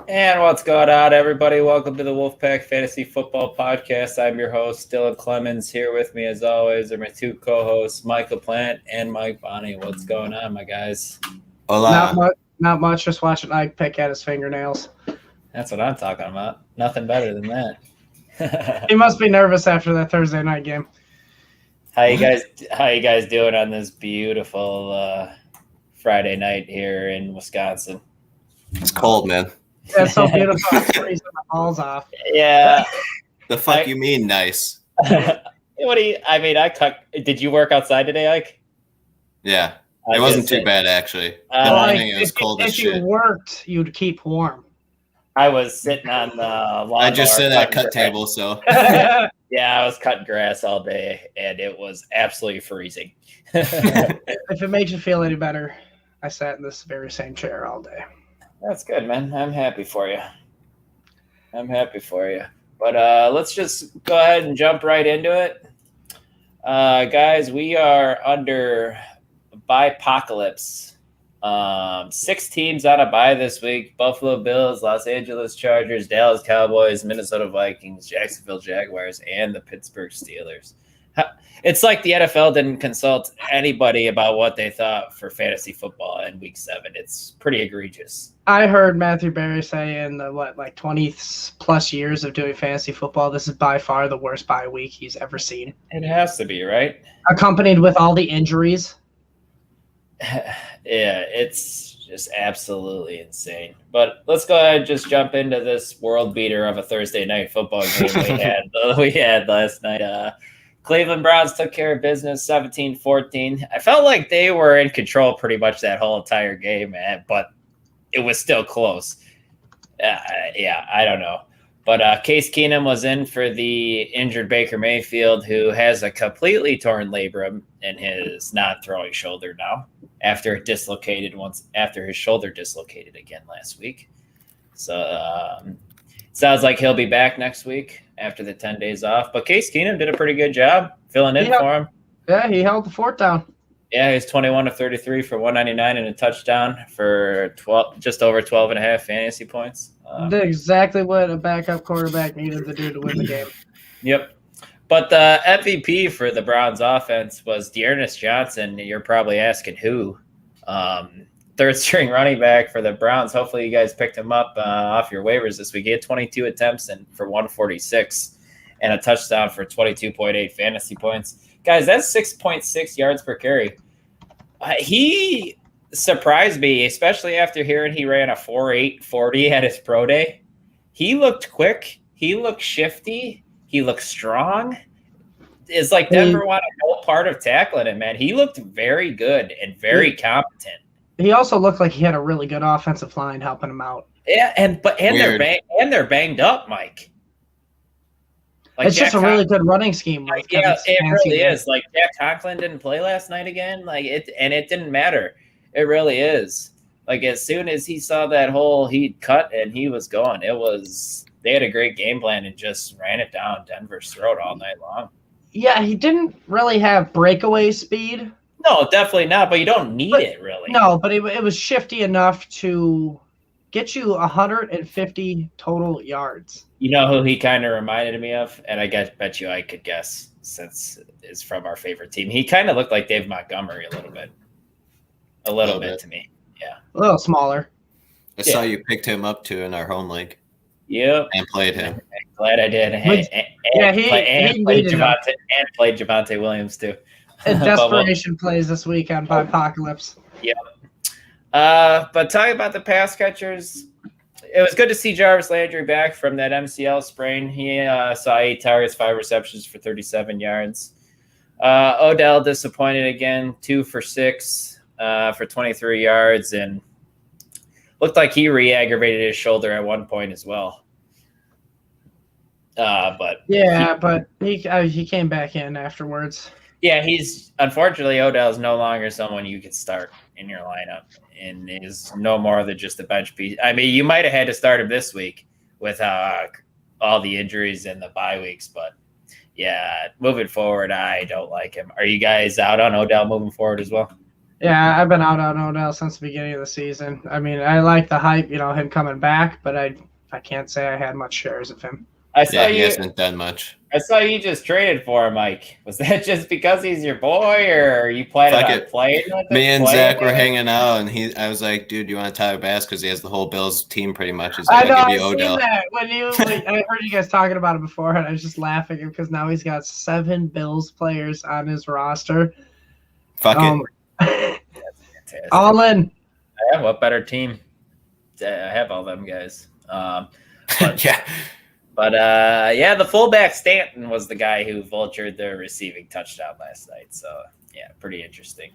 And what's going on, everybody? Welcome to the Wolfpack Fantasy Football Podcast. I'm your host, Dylan Clemens. Here with me, as always, are my two co-hosts, Michael Plant and Mike Bonney. What's going on, my guys? Hola. Not much. Just watching Ike pick at his fingernails. That's what I'm talking about. Nothing better than that. He must be nervous after that Thursday night game. How you guys doing on this beautiful Friday night here in Wisconsin? It's cold, man. Yeah, it's so beautiful. It's freezing the balls off. Yeah. The fuck you mean nice? Did you work outside today, Ike? Yeah. It wasn't too bad, actually. The morning it was cold as shit. If you worked, you'd keep warm. I was sitting on the lawnmower. I just sit at a cut table, so. Yeah, I was cutting grass all day, and it was absolutely freezing. If it made you feel any better, I sat in this very same chair all day. That's good, man. I'm happy for you. But let's just go ahead and jump right into it. Guys, we are under bye-pocalypse. 6 teams on a bye this week. Buffalo Bills, Los Angeles Chargers, Dallas Cowboys, Minnesota Vikings, Jacksonville Jaguars, and the Pittsburgh Steelers. It's like the NFL didn't consult anybody about what they thought for fantasy football in Week 7. It's pretty egregious. I heard Matthew Berry say in the 20-plus years of doing fantasy football, this is by far the worst bye week he's ever seen. It has to be, right? Accompanied with all the injuries. Yeah, it's just absolutely insane. But let's go ahead and just jump into this world beater of a Thursday night football game we had last night. Cleveland Browns took care of business 17-14. I felt like they were in control pretty much that whole entire game, man, but it was still close. I don't know. But Case Keenum was in for the injured Baker Mayfield, who has a completely torn labrum in his non-throwing shoulder now after his shoulder dislocated again last week. So sounds like he'll be back next week after the 10 days off. But Case Keenum did a pretty good job filling in for him. Yeah, he held the fort down. Yeah, he's 21 of 33 for 199 and a touchdown for just over 12.5 fantasy points. Did exactly what a backup quarterback needed to do to win the game. Yep. But the MVP for the Browns offense was Dearness Johnson. You're probably asking who. Third-string running back for the Browns. Hopefully you guys picked him up off your waivers this week. He had 22 attempts for 146 and a touchdown for 22.8 fantasy points. Guys, that's 6.6 yards per carry. He surprised me, especially after hearing he ran a 4.8 40 at his pro day. He looked quick. He looked shifty. He looked strong. It's like Denver wanted no part of tackling him, man. He looked very good and very competent. He also looked like he had a really good offensive line helping him out. Yeah, they're banged up, Mike. It's just a really good running scheme. Yeah, it really is. Like Jack Conklin didn't play last night again. And it didn't matter. It really is. Like as soon as he saw that hole, he'd cut and he was gone. They had a great game plan and just ran it down Denver's throat all night long. Yeah, he didn't really have breakaway speed. No, definitely not. But you don't need it really. No, but it was shifty enough to get you 150 total yards. You know who he kind of reminded me of? And I bet you I could guess since it's from our favorite team. He kind of looked like Dave Montgomery a little bit. A little bit to me. Yeah. A little smaller. I saw you picked him up too in our home league. Yep. And played him. I'm glad I did. Played Javonte Williams too. Desperation plays this week on Apocalypse. Yep. But talking about the pass catchers, it was good to see Jarvis Landry back from that MCL sprain. He saw 8 targets, 5 receptions for 37 yards. Odell disappointed again, 2 for 6 for 23 yards, and looked like he re-aggravated his shoulder at one point as well. But he came back in afterwards. Yeah, unfortunately Odell's no longer someone you could start in your lineup, and is no more than just a bench piece. I mean, you might have had to start him this week with all the injuries and the bye weeks, but yeah, moving forward, I don't like him. Are you guys out on Odell moving forward as well? Yeah, I've been out on Odell since the beginning of the season. I mean, I like the hype, him coming back, but I can't say I had much shares of him. He hasn't done much. I saw you just traded for him, Mike. Was that just because he's your boy, or are you planning on playing with him? Me and Zach were hanging out, and I was like, dude, you want Tyler Bass? Because he has the whole Bills team pretty much. He's like, I'll give you Odell. That. I heard you guys talking about it before, and I was just laughing because now he's got 7 Bills players on his roster. Fuck it. All in. Yeah, what better team? I have all them guys. Yeah. But, the fullback Stanton was the guy who vultured the receiving touchdown last night. So, yeah, pretty interesting.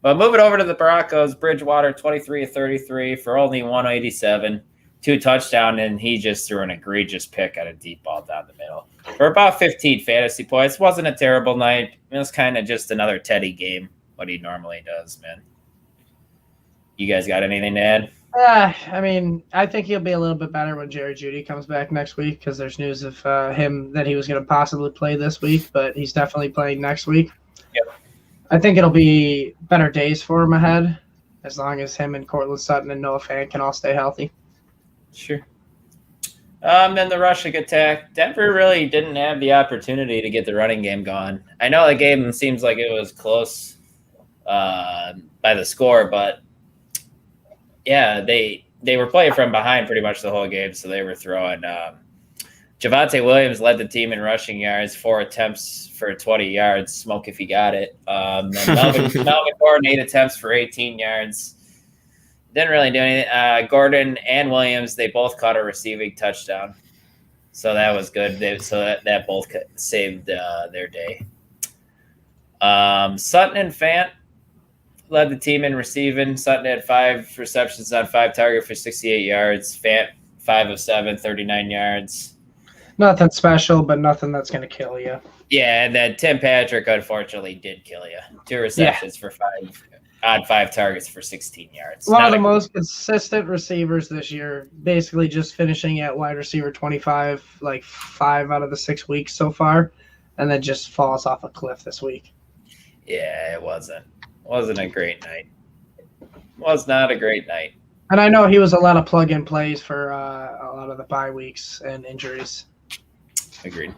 But moving over to the Broncos, Bridgewater, 23 of 33 for only 187, 2 touchdowns, and he just threw an egregious pick on a deep ball down the middle. For about 15 fantasy points. Wasn't a terrible night. It was kind of just another Teddy game, what he normally does, man. You guys got anything to add? I mean, I think he'll be a little bit better when Jerry Judy comes back next week because there's news of him that he was going to possibly play this week, but he's definitely playing next week. Yep. I think it'll be better days for him ahead as long as him and Cortland Sutton and Noah Fant can all stay healthy. Sure. Then the rushing attack. Denver really didn't have the opportunity to get the running game going. I know the game seems like it was close by the score, but yeah, they were playing from behind pretty much the whole game, so they were throwing. Devonta Williams led the team in rushing yards, 4 attempts for 20 yards. Smoke if you got it. Then Melvin Gordon, 8 attempts for 18 yards. Didn't really do anything. Gordon and Williams, they both caught a receiving touchdown, so that was good. That both saved their day. Sutton and Fant led the team in receiving. Sutton had 5 receptions on 5 targets for 68 yards. Fant, 5 of 7, 39 yards. Nothing special, but nothing that's going to kill you. Yeah, and then Tim Patrick, unfortunately, did kill you. 2 receptions for 5 targets for 16 yards. One of the most consistent receivers this year, basically just finishing at wide receiver 25, like 5 out of the 6 weeks so far, and then just falls off a cliff this week. Yeah, it wasn't a great night. Was not a great night. And I know he was a lot of plug-in plays for a lot of the bye weeks and injuries. Agreed.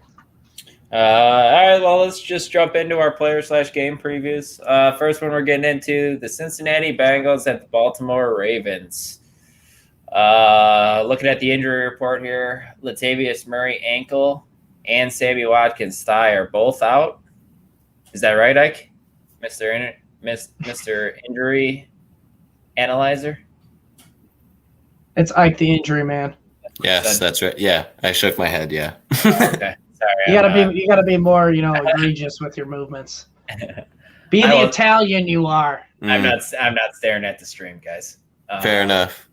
All right, well, let's just jump into our player/game previews. First one we're getting into, the Cincinnati Bengals at the Baltimore Ravens. Looking at the injury report here, Latavius Murray ankle and Sammy Watkins thigh are both out. Is that right, Ike? Mr. Injury Analyzer? It's Ike the injury man. Yes, that's right. Yeah, I shook my head. Yeah. Okay, sorry. You gotta be more, egregious with your movements. Be the Italian you are. I'm not staring at the stream, guys. Fair enough.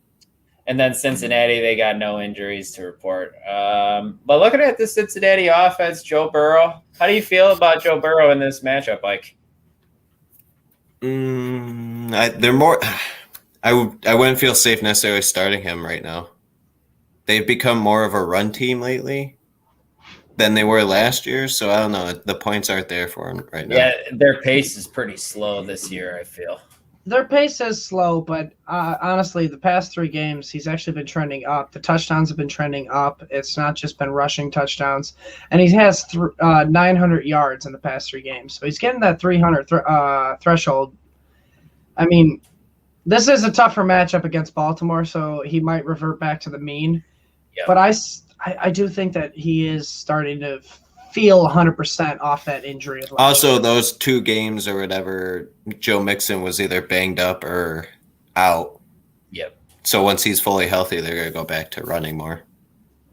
And then Cincinnati, they got no injuries to report. But looking at the Cincinnati offense, Joe Burrow, how do you feel about Joe Burrow in this matchup, Mike? They're more. I wouldn't feel safe necessarily starting him right now. They've become more of a run team lately than they were last year, so I don't know. The points aren't there for him right now. Yeah, their pace is pretty slow this year, I feel. Their pace is slow, but honestly, the past 3 games, he's actually been trending up. The touchdowns have been trending up. It's not just been rushing touchdowns. And he has 900 yards in the past 3 games. So he's getting that 300 threshold. I mean, this is a tougher matchup against Baltimore, so he might revert back to the mean. Yep. But I do think that he is starting to feel 100% off that injury. Also, those 2 games or whatever, Joe Mixon was either banged up or out. Yep. So once he's fully healthy, they're going to go back to running more.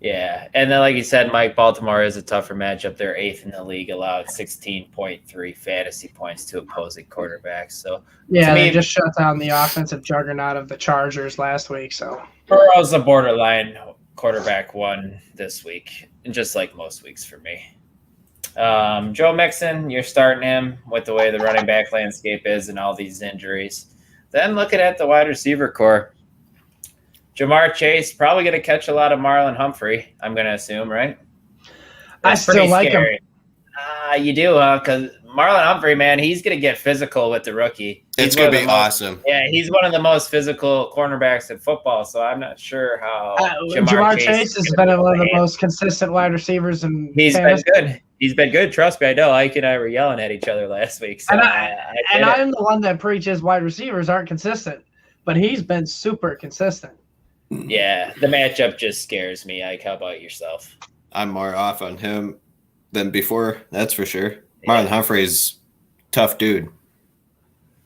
Yeah, and then like you said, Mike, Baltimore is a tougher matchup. They're 8th in the league, allowed 16.3 fantasy points to opposing quarterbacks. So they just shut down the offensive juggernaut of the Chargers last week. So Burrow's a borderline quarterback 1 this week, and just like most weeks for me. Joe Mixon, you're starting him with the way the running back landscape is and all these injuries. Then looking at the wide receiver core, Jamar Chase probably going to catch a lot of Marlon Humphrey, I'm going to assume, right? That's I still like scary. Him. You do, huh? Because Marlon Humphrey, man, he's going to get physical with the rookie. It's going to be awesome. Yeah, he's one of the most physical cornerbacks in football, so I'm not sure how Jamar Chase has been one of the most consistent wide receivers. He's been good. He's been good. Trust me, I know. Ike and I were yelling at each other last week. So I'm the one that preaches wide receivers aren't consistent, but he's been super consistent. Yeah, the matchup just scares me. Ike, how about yourself? I'm more off on him than before, that's for sure. Marlon Humphrey's tough dude.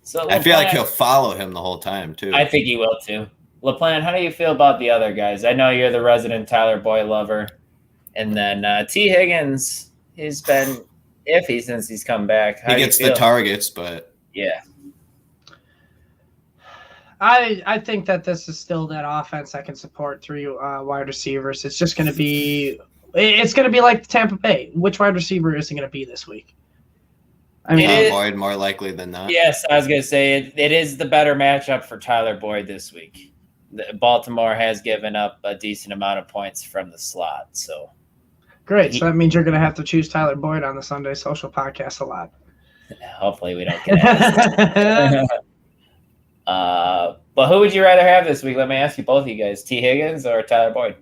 So I feel like he'll follow him the whole time, too. I think he will, too. LaPlante, how do you feel about the other guys? I know you're the resident Tyler Boyd lover. And then T. Higgins, he's been iffy since he's come back. He gets the targets, but... Yeah. I think that this is still that offense that can support 3 wide receivers. It's just going to be – it's going to be like Tampa Bay. Which wide receiver isn't going to be this week? I mean, Boyd more likely than not. Yes, I was going to say it is the better matchup for Tyler Boyd this week. Baltimore has given up a decent amount of points from the slot. So great. So that means you're going to have to choose Tyler Boyd on the Sunday Social podcast a lot. Hopefully we don't get asked. But who would you rather have this week? Let me ask you both of you guys, T. Higgins or Tyler Boyd?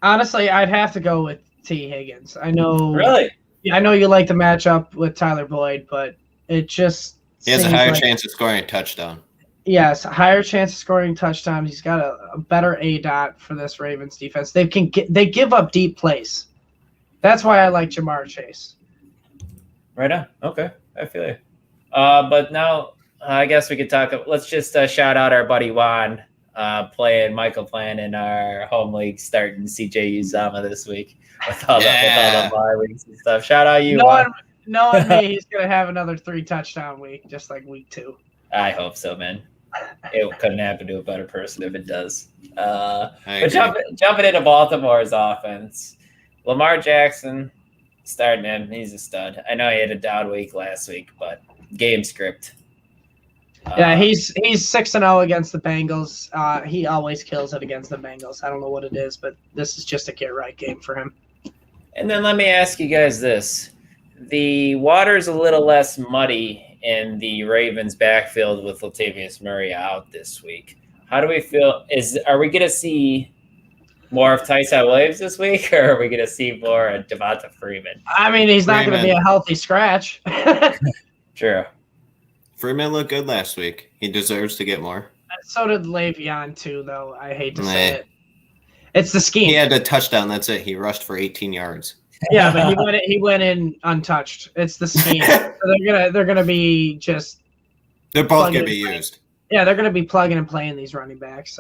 Honestly, I'd have to go with T. Higgins. I know. Really? I know you like the matchup with Tyler Boyd, but it just he has a higher chance of scoring a touchdown. Yes, a higher chance of scoring touchdowns. He's got a better ADOT for this Ravens defense. They give up deep plays. That's why I like Jamar Chase. Right on. Okay, I feel you. But now I guess we could talk. Let's just shout out our buddy Juan playing in our home league, starting CJ Uzama this week with all the bye weeks and stuff. Shout out you, Juan. Knowing me, he's going to have another 3 touchdown week, just like week 2. I hope so, man. It couldn't happen to a better person if it does. But jumping into Baltimore's offense, Lamar Jackson starting him. He's a stud. I know he had a down week last week, but game script. Yeah, he's 6-0 against the Bengals. He always kills it against the Bengals. I don't know what it is, but this is just a get-right game for him. And then let me ask you guys this. The water's a little less muddy in the Ravens' backfield with Latavius Murray out this week. How do we feel? Are we going to see more of Tyson Williams this week, or are we going to see more of Devonta Freeman? I mean, he's not going to be a healthy scratch. True. Freeman looked good last week. He deserves to get more. So did Le'Veon, too, though. I hate to say it. It's the scheme. He had a touchdown. That's it. He rushed for 18 yards. Yeah, but he went in untouched. It's the scheme. So they're gonna be just. They're both gonna be used. Yeah, they're gonna be plugging and playing these running backs.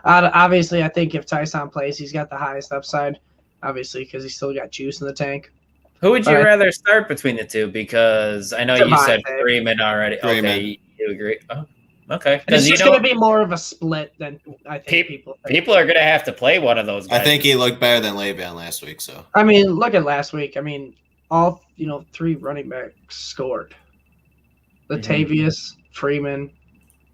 Obviously, I think if Tyson plays, he's got the highest upside. Obviously, because he's still got juice in the tank. Who would you rather start between the two? Because I know you said Freeman already. Freeman. Okay, you agree? Oh, okay. Because it's going to be more of a split than I think people think. People are going to have to play one of those guys. I think he looked better than Le'Veon last week. So I mean, look at last week. I mean, all 3 running backs scored. Latavius, Freeman,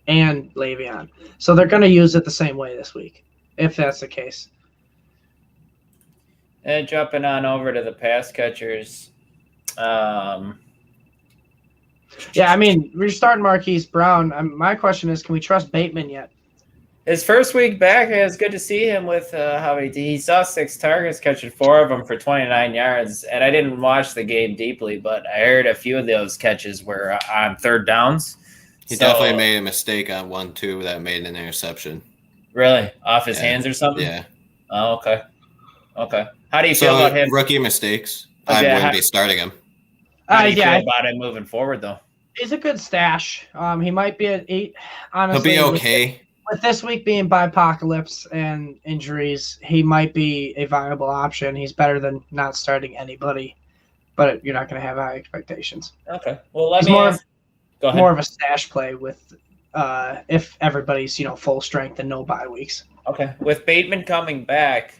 and Le'Veon. So they're going to use it the same way this week, if that's the case. And jumping on over to the pass catchers. Yeah, I mean, we're starting Marquis Brown. My question is, can we trust Bateman yet? His first week back, it was good to see him with he saw 6 targets, catching 4 of them for 29 yards. And I didn't watch the game deeply, but I heard a few of those catches were on 3rd downs. He definitely made a mistake on 1-2 that made an interception. Really? Off his hands or something? Yeah. Oh, okay. Okay. How do you feel about him? Rookie mistakes. I wouldn't be starting him. How do you feel about him moving forward, though? He's a good stash. He might be at 8. Honestly, he'll be okay. With this week being bipocalypse and injuries, he might be a viable option. He's better than not starting anybody, but you're not going to have high expectations. Okay. Well, let me ask. Go ahead. More of a stash play with if everybody's full strength and no bye weeks. Okay. With Bateman coming back,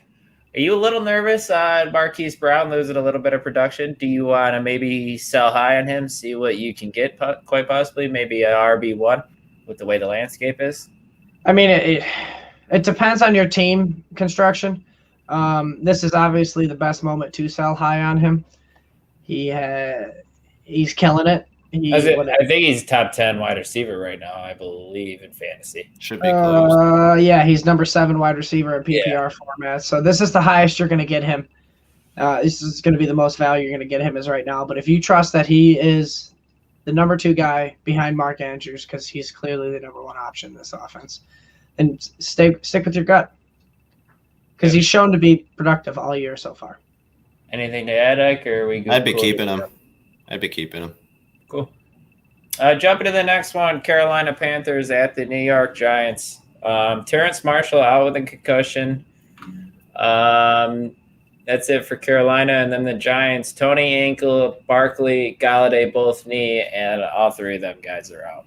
are you a little nervous on Marquis Brown losing a little bit of production? Do you want to maybe sell high on him, see what you can get, quite possibly, maybe a RB1 with the way the landscape is? I mean, it depends on your team construction. This is obviously the best moment to sell high on him. He's killing it. I think he's top 10 wide receiver right now, I believe, in fantasy. Should be close. Yeah, he's number 7 wide receiver in PPR format. So this is the highest you're going to get him. This is going to be the most value you're going to get him is right now. But if you trust that he is the number 2 guy behind Mark Andrews, because he's clearly the number 1 option in this offense, and stick with your gut, because he's shown to be productive all year so far. Anything to add, Ike, or are we good? I'd be keeping him. Cool. Jumping to the next one, Carolina Panthers at the New York Giants. Terrence Marshall out with a concussion. That's it for Carolina. And then the Giants, Tony ankle, Barkley, Galladay, both knee, and all 3 of them guys are out.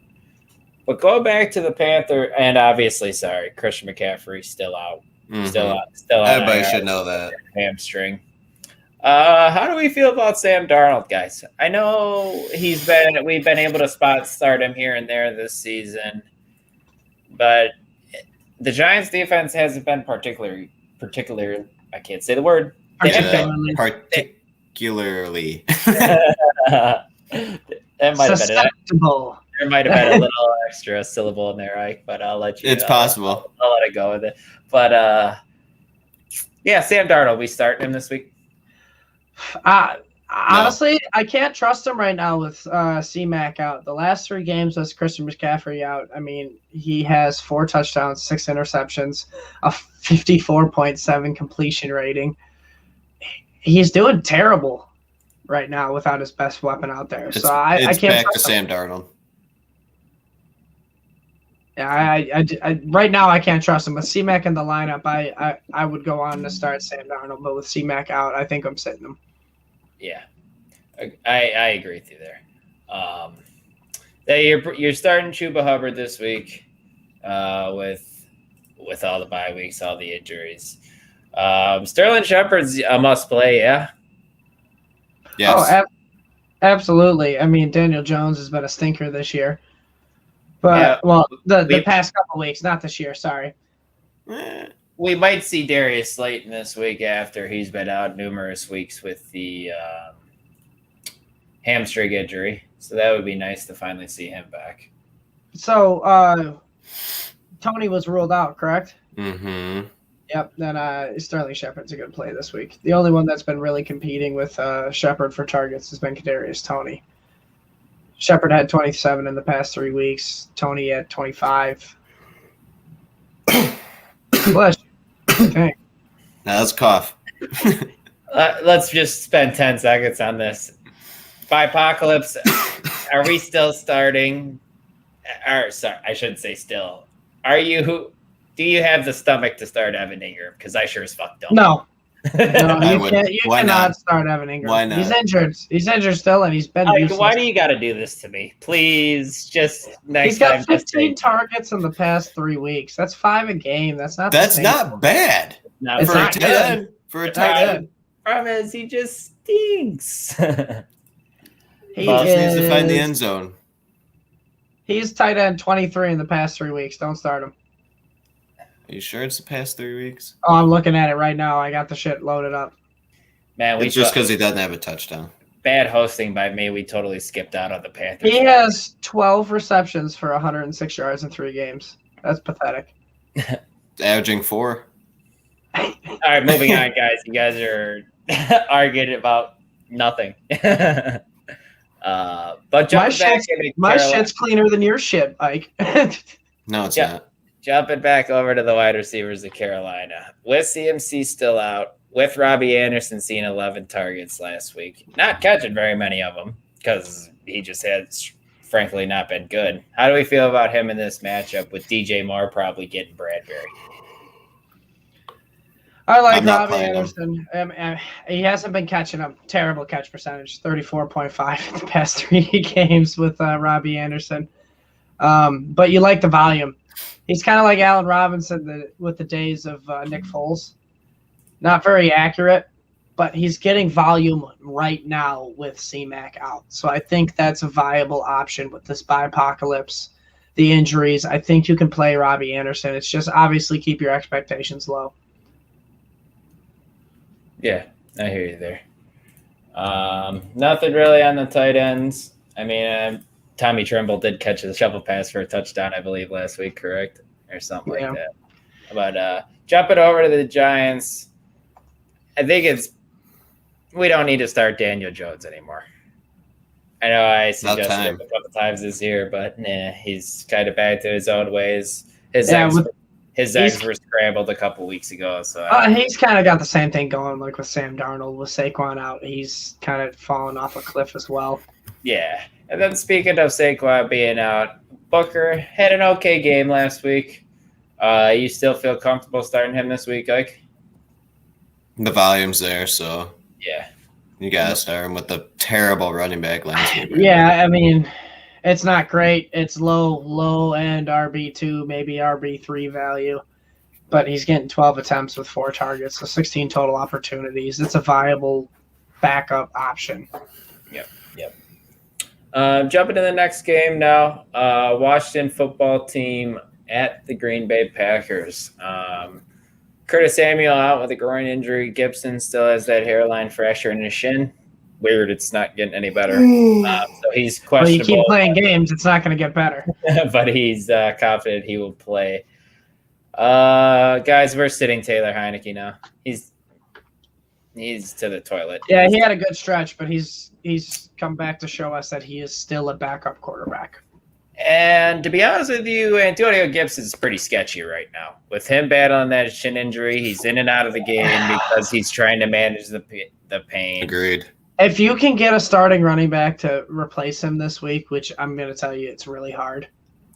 But go back to the Panther, and obviously, Christian McCaffrey still out. Mm-hmm. Still out. Everybody should know that. Hamstring. How do we feel about Sam Darnold, guys? I know we've been able to start him here and there this season, but the Giants defense hasn't been particularly, I can't say the word. Particularly. That might have been it. There might have been a little extra syllable in there, Ike, but I'll let you. It's possible. I'll let it go with it. But Sam Darnold, we starting him this week. Honestly, I can't trust him right now with C-Mac out. The last 3 games with Christian McCaffrey out, I mean, he has 4 touchdowns, 6 interceptions, a 54.7 completion rating. He's doing terrible right now without his best weapon out there. It's I can't back trust to him. Sam Darnold. Yeah, I right now I can't trust him. With C-Mac in the lineup, I would go on to start Sam Darnold, but with C-Mac out, I think I'm sitting him. Yeah, I agree with you there. You're starting Chuba Hubbard this week with all the bye weeks, all the injuries. Sterling Shepard's a must play, yeah? Yes. Oh, absolutely. I mean, Daniel Jones has been a stinker this year. But, the past couple weeks, not this year, sorry. We might see Darius Slayton this week after he's been out numerous weeks with the hamstring injury. So that would be nice to finally see him back. So, Tony was ruled out, correct? Mm-hmm. Yep, then Sterling Shepard's a good play this week. The only one that's been really competing with Shepard for targets has been Kadarius Toney. Shepard had 27 in the past 3 weeks. Toney had 25. Bless you. Okay. Now let's cough. Let's just spend 10 seconds on this. Apocalypse, are we still starting? Sorry, I shouldn't say still. Do you have the stomach to start Evan Ingram? Because I sure as fuck don't. No, you cannot start Evan Ingram. Why not? He's injured. He's injured still, and he's been useless. Why do you got to do this to me? Please, just next time. He's got 15 targets in the past 3 weeks. That's 5 a game. That's not bad. Not for a tight end. For a tight end. Problem is, he just stinks. He needs to find the end zone. He's tight end 23 in the past 3 weeks. Don't start him. Are you sure it's the past 3 weeks? Oh, I'm looking at it right now. I got the shit loaded up. Man, it's just because he doesn't have a touchdown. Bad hosting by me. We totally skipped out on the Panthers. He has 12 receptions for 106 yards in 3 games. That's pathetic. Averaging 4. All right, moving on, guys. You guys are arguing about nothing. But my shit's cleaner than your shit, Ike. No, it's not. Jumping back over to the wide receivers of Carolina. With CMC still out, with Robbie Anderson seeing 11 targets last week. Not catching very many of them because he just has, frankly, not been good. How do we feel about him in this matchup with DJ Moore probably getting Bradbury? I like Robbie Anderson. He hasn't been catching up. Terrible catch percentage, 34.5 in the past 3 games with Robbie Anderson. But you like the volume. He's kind of like Allen Robinson with the days of Nick Foles. Not very accurate, but he's getting volume right now with C-Mac out. So I think that's a viable option with this apocalypse, the injuries. I think you can play Robbie Anderson. It's just obviously keep your expectations low. Yeah, I hear you there. Nothing really on the tight ends. I mean, Tommy Tremble did catch a shovel pass for a touchdown, I believe, last week, correct? Or something like that. But jumping over to the Giants, I think we don't need to start Daniel Jones anymore. I know I suggested it a couple times this year, but he's kind of back to his own ways. His eggs were scrambled a couple weeks ago. So he's kind of got the same thing going like with Sam Darnold. With Saquon out, he's kind of fallen off a cliff as well. Yeah. And then speaking of Saquon being out, Booker had an okay game last week. You still feel comfortable starting him this week, Ike? The volume's there, so yeah. You got to start him with the terrible running back landscape. Yeah, I mean, it's not great. It's low end RB2, maybe RB3 value. But he's getting 12 attempts with 4 targets, so 16 total opportunities. It's a viable backup option. Yep. Jumping to the next game now. Washington football team at the Green Bay Packers. Curtis Samuel out with a groin injury. Gibson still has that hairline fracture in his shin. Weird, it's not getting any better. So he's questionable. Well, you keep playing games, it's not going to get better. But he's confident he will play. Guys, we're sitting Taylor Heineke now. He's to the toilet. Yeah, he had a good stretch, but he's come back to show us that he is still a backup quarterback. And to be honest with you, Antonio Gibson's pretty sketchy right now. With him battling that shin injury, he's in and out of the game because he's trying to manage the pain. Agreed. If you can get a starting running back to replace him this week, which I'm going to tell you it's really hard.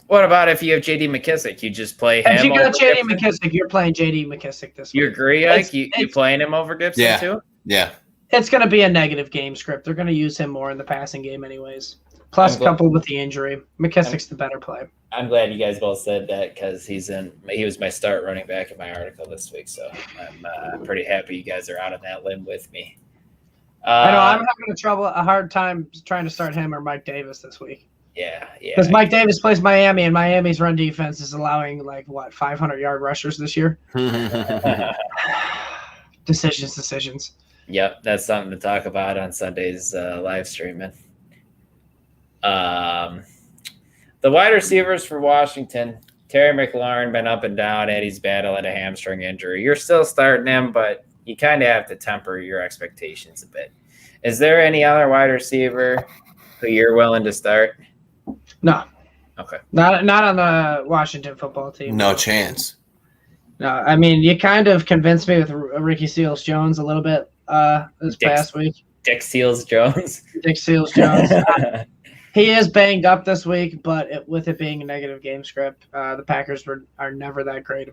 What about if you have J.D. McKissick? You just play him. If you got J.D. McKissick, you're playing J.D. McKissick this week. You agree, Ike? You playing him over Gibson too? Yeah. It's going to be a negative game script. They're going to use him more in the passing game anyways. Plus, coupled with the injury, McKissick's the better play. I'm glad you guys both said that because he was my start running back in my article this week. So I'm pretty happy you guys are out on that limb with me. I know I'm having a hard time trying to start him or Mike Davis this week. Yeah. Because Mike Davis plays Miami, and Miami's run defense is allowing 500-yard rushers this year. Decisions. Yep, that's something to talk about on Sunday's live streaming. The wide receivers for Washington, Terry McLaurin been up and down, and he's battling a hamstring injury. You're still starting him, but you kind of have to temper your expectations a bit. Is there any other wide receiver who you're willing to start? No. Okay. Not on the Washington football team. No chance. No, I mean, you kind of convinced me with Ricky Seals-Jones a little bit past week. Dick Seals-Jones. Dick Seals-Jones. He is banged up this week, but with it being a negative game script, the Packers are never that great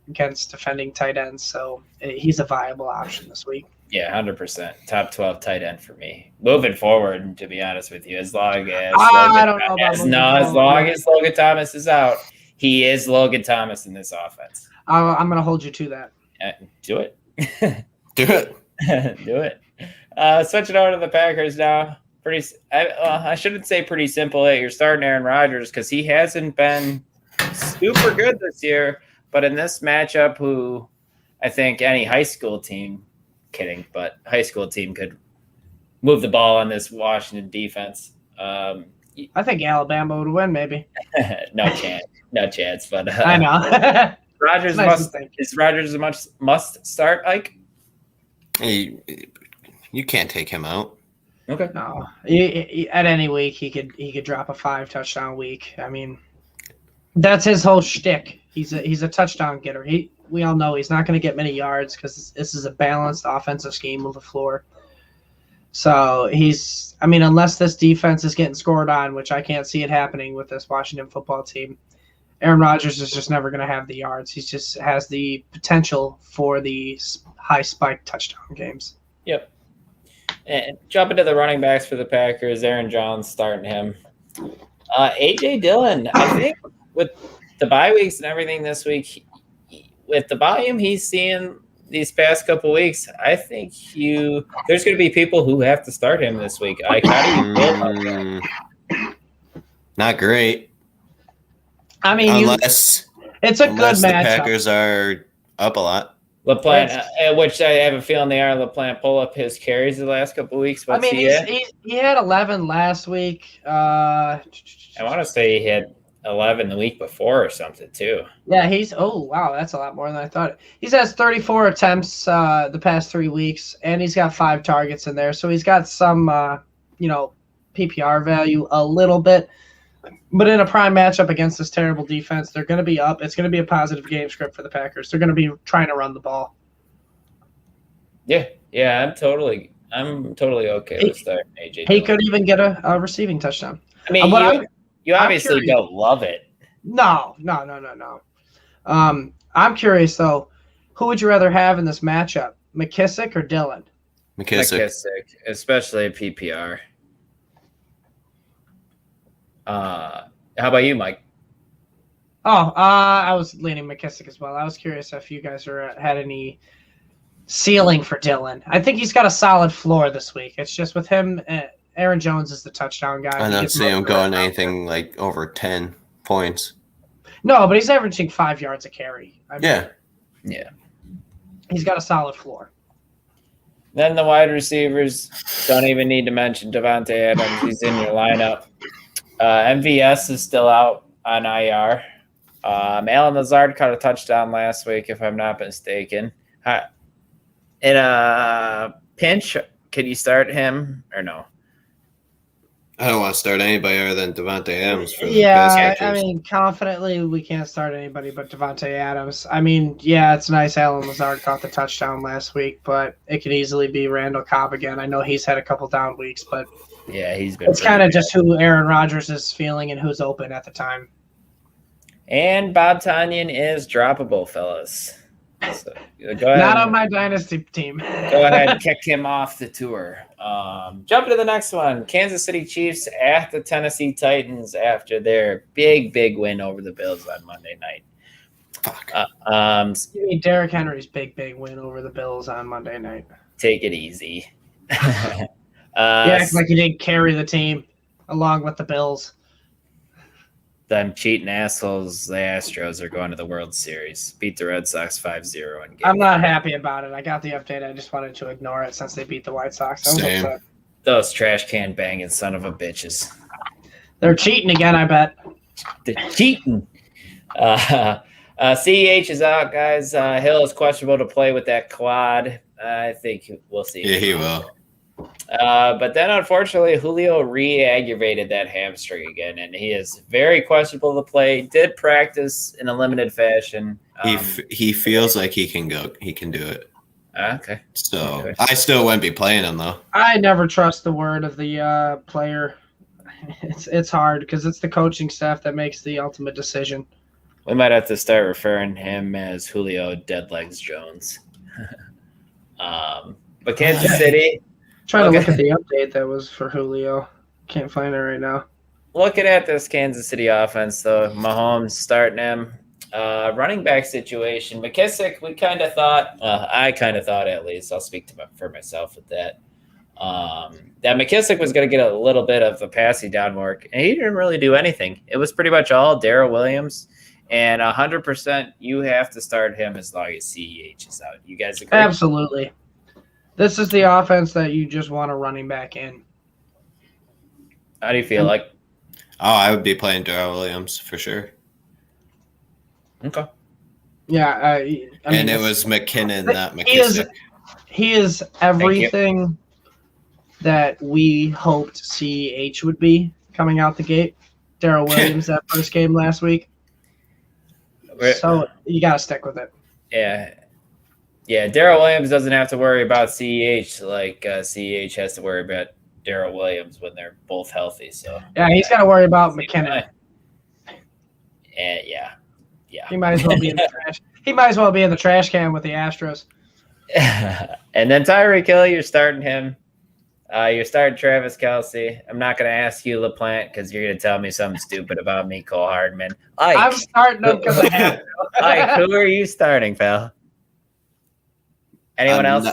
against defending tight ends, so he's a viable option this week. Yeah, 100%. Top 12 tight end for me. Moving forward, to be honest with you, as long as Logan Thomas is out, he is Logan Thomas in this offense. I'm going to hold you to that. Do it. Do it. Do it. Switching over to the Packers now. I shouldn't say pretty simple. You're starting Aaron Rodgers because he hasn't been super good this year. But in this matchup, who I think any high school team could move the ball on this Washington defense. I think Alabama would win, maybe. No chance. But I know. Rodgers is Rodgers a must start, Ike? You can't take him out. Okay. No, at any week he could drop a 5 touchdown week. I mean, that's his whole shtick. He's a touchdown getter. We all know he's not going to get many yards because this is a balanced offensive scheme with LaFleur. So unless this defense is getting scored on, which I can't see it happening with this Washington football team, Aaron Rodgers is just never going to have the yards. He just has the potential for the high spike touchdown games. Yep. And jumping to the running backs for the Packers, Aaron Jones starting him. A.J. Dillon, I think with the bye weeks and everything this week, with the volume he's seeing these past couple weeks, I think there's going to be people who have to start him this week. How do you feel about that? Not great. I mean, unless it's a good matchup. The Packers are up a lot. LaPlante, which I have a feeling they are. LaPlante pull up his carries the last couple of weeks. What's he had 11 last week. I want to say he had 11 the week before or something too. Yeah, that's a lot more than I thought. He's has 34 attempts the past 3 weeks, and he's got 5 targets in there. So he's got some, PPR value a little bit. But in a prime matchup against this terrible defense, they're going to be up. It's going to be a positive game script for the Packers. They're going to be trying to run the ball. Yeah, I'm totally okay with starting AJ. He could even get a receiving touchdown. I mean, you obviously don't love it. No. I'm curious though. Who would you rather have in this matchup, McKissick or Dillon? McKissick, especially PPR. How about you, Mike? I was leaning McKissick as well. I was curious if you guys had any ceiling for Dillon. I think he's got a solid floor this week. It's just with him, Aaron Jones is the touchdown guy. I don't see him going anything like over 10 points. No, but he's averaging 5 yards a carry. Yeah. He's got a solid floor. Then the wide receivers, don't even need to mention Devontae Adams. He's in your lineup. MVS is still out on IR. Alan Lazard caught a touchdown last week, if I'm not mistaken. In a pinch, can you start him or no? I don't want to start anybody other than Devontae Adams. For the pass catchers. I mean, confidently, we can't start anybody but Devontae Adams. I mean, yeah, it's nice Alan Lazard caught the touchdown last week, but it could easily be Randall Cobb again. I know he's had a couple down weeks, but yeah, he's been. It's kind of just who Aaron Rodgers is feeling and who's open at the time. And Bob Tonyan is droppable, fellas. So, go ahead. Not on my dynasty team. Go ahead and kick him off the tour. Jump to the next one. Kansas City Chiefs at the Tennessee Titans after their big win over the Bills on Monday night. Derrick Henry's big win over the Bills on Monday night. Take it easy. It's like he didn't carry the team along with the Bills. Them cheating assholes, the Astros, are going to the World Series. Beat the Red Sox 5-0. I'm not happy about it. I got the update. I just wanted to ignore it since they beat the White Sox. Same. Those trash can banging son of a bitches. They're cheating again, I bet. They're cheating. CEH is out, guys. Hill is questionable to play with that quad. I think we'll see. Yeah, he will. But then, unfortunately, Julio re-aggravated that hamstring again, and he is very questionable to play. Did practice in a limited fashion. He feels like he can go. He can do it. Okay. So I still wouldn't be playing him though. I never trust the word of the player. It's hard because it's the coaching staff that makes the ultimate decision. We might have to start referring him as Julio Deadlegs Jones. But Kansas City. Trying to look at the update that was for Julio. Can't find it right now. Looking at this Kansas City offense, though, Mahomes starting him. Running back situation. McKissick, we kind of thought, I kind of thought at least, I'll speak for myself with that, that McKissick was going to get a little bit of a passing down work, and he didn't really do anything. It was pretty much all Daryl Williams, and 100% you have to start him as long as CEH is out. You guys agree? Absolutely. This is the offense that you just want a running back in. How do you feel like? Oh, I would be playing Daryl Williams for sure. Okay. Yeah, I mean, it was McKinnon, not McKissick. He is everything that we hoped CEH would be coming out the gate. Daryl Williams that first game last week. So you got to stick with it. Yeah. Yeah, Daryl Williams doesn't have to worry about CEH like CEH has to worry about Daryl Williams when they're both healthy. So yeah, he's got to worry about McKinnon. Yeah. He might as well be in the trash. He might as well be in the trash can with the Astros. And then Tyreek Hill, you're starting him. You're starting Travis Kelce. I'm not going to ask you LaPlante because you're going to tell me something stupid about Mecole Hardman. I'm starting him because I have to. Ike, who are you starting, pal? Anyone else?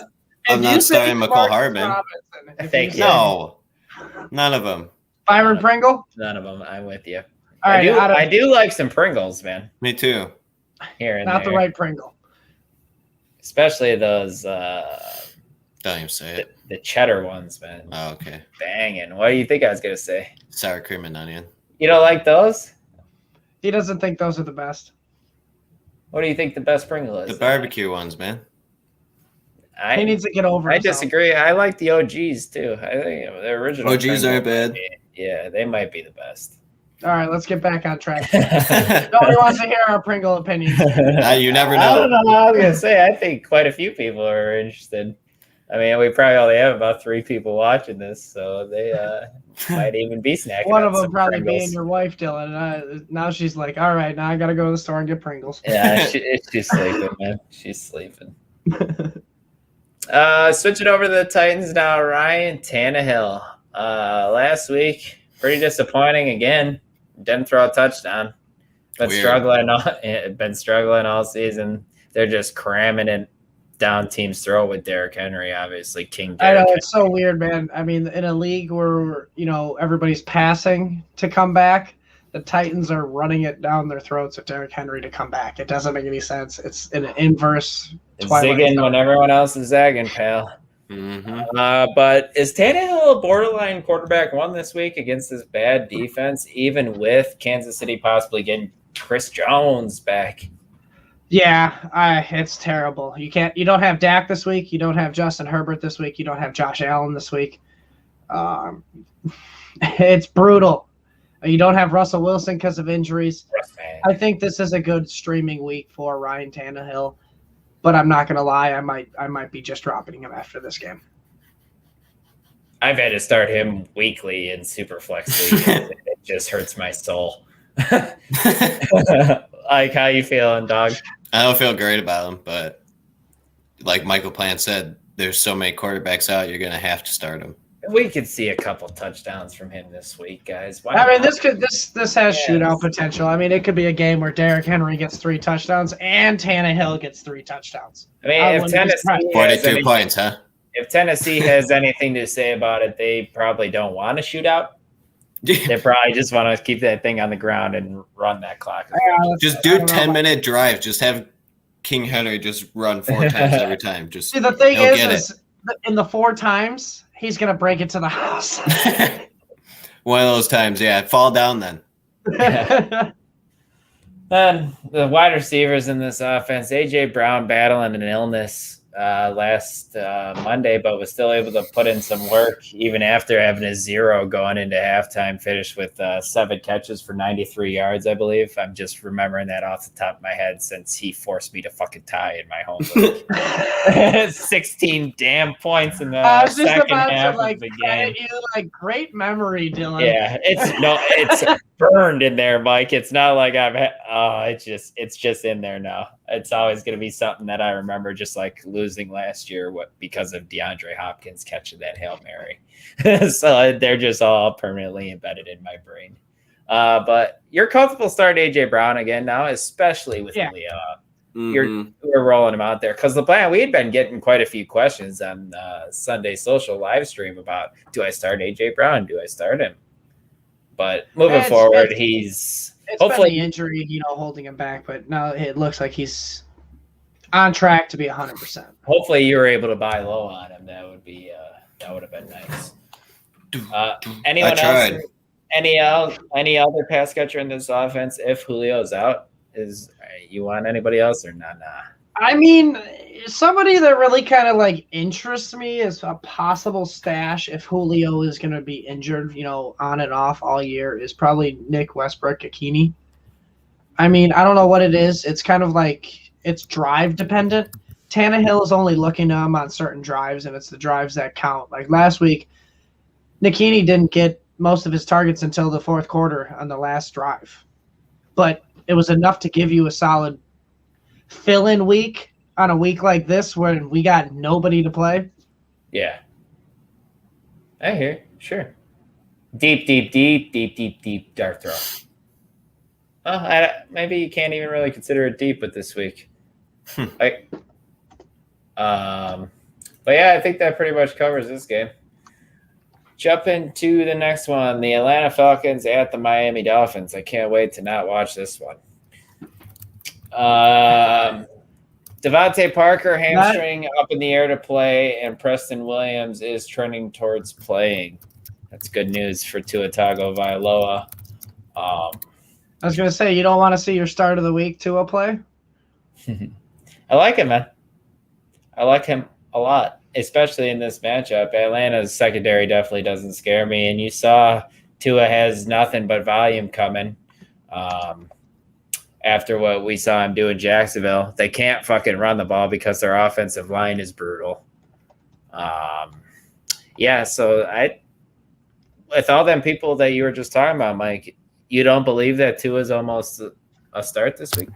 I'm not starting Mecole Hardman. Thank you. No, none of them. Byron Pringle? None of them. I'm with you. All right, I do like some Pringles, man. Me too. Here and not there. the right Pringle. especially those Don't even say it. the cheddar ones, man. Oh, okay. Banging. What do you think I was gonna say? Sour cream and onion. You don't like those? He doesn't think those are the best. What do you think the best Pringle is? The barbecue ones, man. He needs to get over I himself. disagree. I like the OGs too. I think the original OGs Pringles aren't bad. Yeah, they might be the best. All right, let's get back on track. Nobody wants to hear our Pringle opinions. You never I don't know. know. I was gonna say I think quite a few people are interested. I mean, we probably only have about 3 people watching this, so they might even be snacking. One on of them some probably Pringles. being your wife, Dylan. Now she's like, all right, now I got to go to the store and get Pringles. Yeah, she's sleeping, man. She's sleeping. Switching over to the Titans now. Ryan Tannehill. Last week, pretty disappointing again. Didn't throw a touchdown. Been struggling all season. They're just cramming it down team's throat with Derrick Henry, obviously. King I Derrick know, it's so weird, man. I mean, in a league where, everybody's passing to come back, the Titans are running it down their throats at Derrick Henry to come back. It doesn't make any sense. It's an inverse Twilight zigging Zone. when everyone else is zagging, pal. Mm-hmm. But is Tannehill a borderline quarterback 1 this week against this bad defense, even with Kansas City possibly getting Chris Jones back? Yeah, it's terrible. You don't have Dak this week. You don't have Justin Herbert this week. You don't have Josh Allen this week. It's brutal. You don't have Russell Wilson because of injuries. I think this is a good streaming week for Ryan Tannehill, but I'm not gonna lie, I might be just dropping him after this game. I've had to start him weekly in Superflex League. It just hurts my soul. Like, how you feeling, dog? I don't feel great about him, but like Michael Plant said, there's so many quarterbacks out, you're going to have to start them. We could see a couple touchdowns from him this week, guys. I mean, this has shootout potential. I mean, it could be a game where Derrick Henry gets 3 touchdowns and Tannehill gets 3 touchdowns. I mean, if Tennessee 42 points, huh? If Tennessee has anything to say about it, they probably don't want to shoot out. They probably just want to keep that thing on the ground and run that clock. Just do 10-minute drive. Just have King Henry just run 4 times every time. Just see, the thing is in the 4 times, he's going to break it to the house. One of those times, yeah. Fall down then. Then the wide receivers in this offense, A.J. Brown battling an illness last Monday, but was still able to put in some work even after having a 0 going into halftime. Finished with 7 catches for 93 yards, I believe. I'm just remembering that off the top of my head since he forced me to fucking tie in my home league. 16 damn points in the second half of the game. Great memory, Dylan. Yeah, it's burned in there, Mike. It's not like it's just in there now. It's always going to be something that I remember, just like losing last year because of DeAndre Hopkins catching that Hail Mary. So they're just all permanently embedded in my brain. But you're comfortable starting A.J. Brown again now, especially with Leo. We're rolling him out there because the plan, we had been getting quite a few questions on Sunday social live stream about, do I start A.J. Brown? Do I start him? But moving forward, he's hopefully been the injury, holding him back. But now it looks like he's on track to be 100%. Hopefully, you were able to buy low on him. That would have been nice. Anyone else? Any other pass catcher in this offense? If Julio's out, you want anybody else or not? Nah. I mean, somebody that really kind of interests me is a possible stash if Julio is going to be injured, on and off all year, is probably Nick Westbrook-Ikini. I mean, I don't know what it is. It's kind of it's drive dependent. Tannehill is only looking to him on certain drives, and it's the drives that count. Like last week, Nikini didn't get most of his targets until the 4th quarter on the last drive. But it was enough to give you a solid fill-in week on a week like this when we got nobody to play. Yeah. I hear. Sure. Deep dart throw. Maybe you can't even really consider it deep with this week. But yeah, I think that pretty much covers this game. Jump into the next one. The Atlanta Falcons at the Miami Dolphins. I can't wait to not watch this one. Devontae Parker, hamstring up in the air to play, and Preston Williams is trending towards playing. That's good news for Tua Tagovailoa. I was going to say, you don't want to see your start of the week Tua play? I like him, man. I like him a lot, especially in this matchup. Atlanta's secondary definitely doesn't scare me, and you saw Tua has nothing but volume coming. After what we saw him do in Jacksonville, they can't fucking run the ball because their offensive line is brutal. So with all them people that you were just talking about, Mike, you don't believe that Tua is almost a start this week?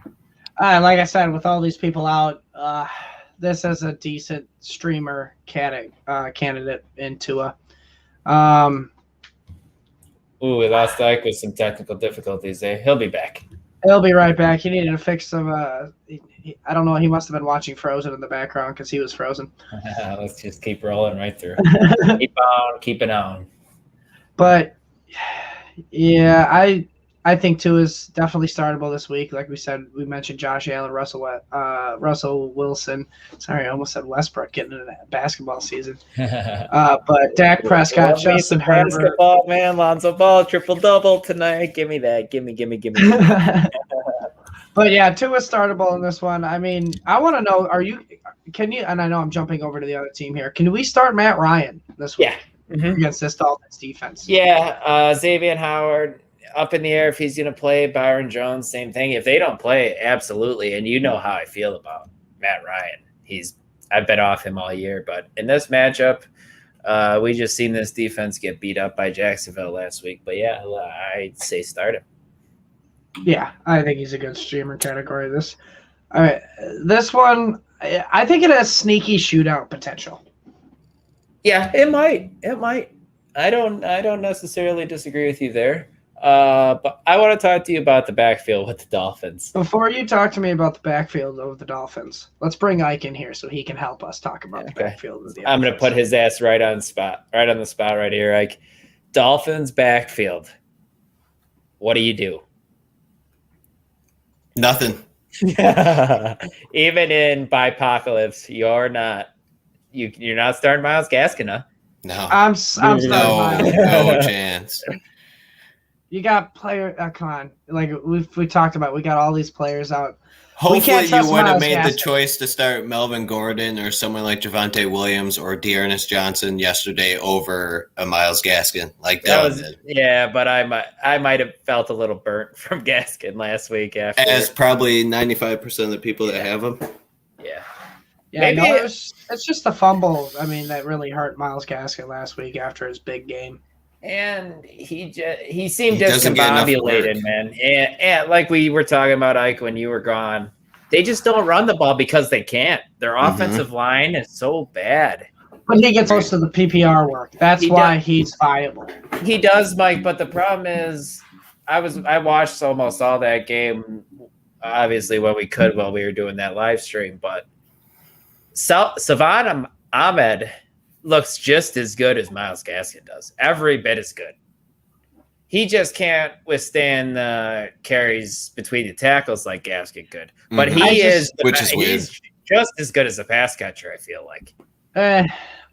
Like I said, with all these people out, this is a decent streamer candidate in Tua. We lost Ike with some technical difficulties there. He'll be back. He'll be right back. He needed to fix some. I don't know. He must have been watching Frozen in the background because he was frozen. Let's just keep rolling right through. Keep it on. But yeah, I think Tua is definitely startable this week. Like we said, we mentioned Josh Allen, Russell Wilson. Sorry, I almost said Westbrook getting into that basketball season. But Dak Prescott, Justin Herbert. Basketball, man. Lonzo Ball, triple-double tonight. Give me that. Give me. But yeah, Tua is startable in this one. I mean, I want to know, can you, and I know I'm jumping over to the other team here. Can we start Matt Ryan this week against this Dolphins defense? Yeah, Xavier Howard. Up in the air if he's going to play. Byron Jones, same thing. If they don't play, absolutely. And you know how I feel about Matt Ryan. I've been off him all year, but in this matchup, we just seen this defense get beat up by Jacksonville last week. But yeah, I'd say start him. Yeah, I think he's a good streamer category. All right, this one, I think it has sneaky shootout potential. Yeah, it might. I don't necessarily disagree with you there. But I want to talk to you about the backfield with the Dolphins. Before you talk to me about the backfield of the Dolphins, let's bring Ike in here so he can help us talk about the backfield of the I'm going to put his ass right on the spot right here, Ike. Dolphins backfield. What do you do? Nothing. Even in Bipocalypse, you're not starting Myles Gaskin, huh? No. I'm starting Myles. No chance. You got come on. Like we talked about, we got all these players out. Hopefully you would have made the choice to start Melvin Gordon or someone like Javonte Williams or Dearness Johnson yesterday over a Myles Gaskin. Like that was but I might have felt a little burnt from Gaskin last week after. As probably 95% of the people that have him. Yeah. Yeah, maybe it's just the fumble. I mean, that really hurt Myles Gaskin last week after his big game. And he seemed discombobulated, man. And like we were talking about, Ike, when you were gone, they just don't run the ball because they can't. Their offensive line is so bad. But he gets most of the PPR work. That's why he's viable. He does, Mike. But the problem is, I watched almost all that game, obviously when we could while we were doing that live stream. But Savon Ahmed looks just as good as Myles Gaskin does. Every bit as good. He just can't withstand the carries between the tackles like Gaskin could. But he's just as good as a pass catcher, I feel like.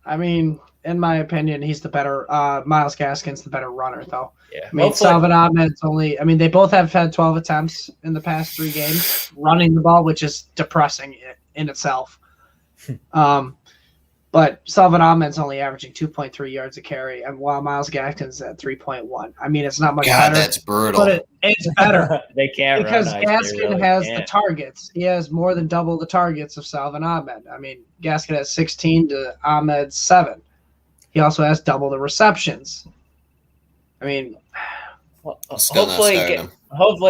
I mean, in my opinion, he's the better Myles Gaskin's the better runner, though. Yeah. I mean, Salvin Ahmed's they both have had 12 attempts in the past 3 games running the ball, which is depressing in itself. But Salvin Ahmed's only averaging 2.3 yards a carry, and while Myles Gaskin's at 3.1. I mean, it's not much better. That's brutal. But it's better. They can't because run Gaskin has the targets. He has more than double the targets of Salvin Ahmed. I mean, Gaskin has 16 to Ahmed's 7. He also has double the receptions. I mean, hopefully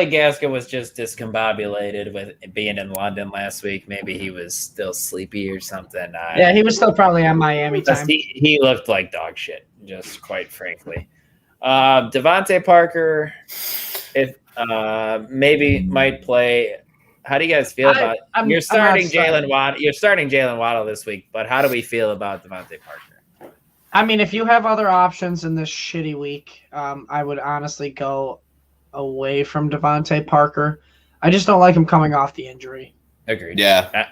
Gaskin was just discombobulated with being in London last week. Maybe he was still sleepy or something. Yeah, he was still probably on Miami time. He looked like dog shit, just quite frankly. Devontae Parker, if maybe might play. How do you guys feel about you're starting Jalen Waddle? You're starting Jalen Waddle this week, but how do we feel about Devontae Parker? I mean, if you have other options in this shitty week, I would honestly go away from Devontae Parker. I just don't like him coming off the injury. Agreed. Yeah.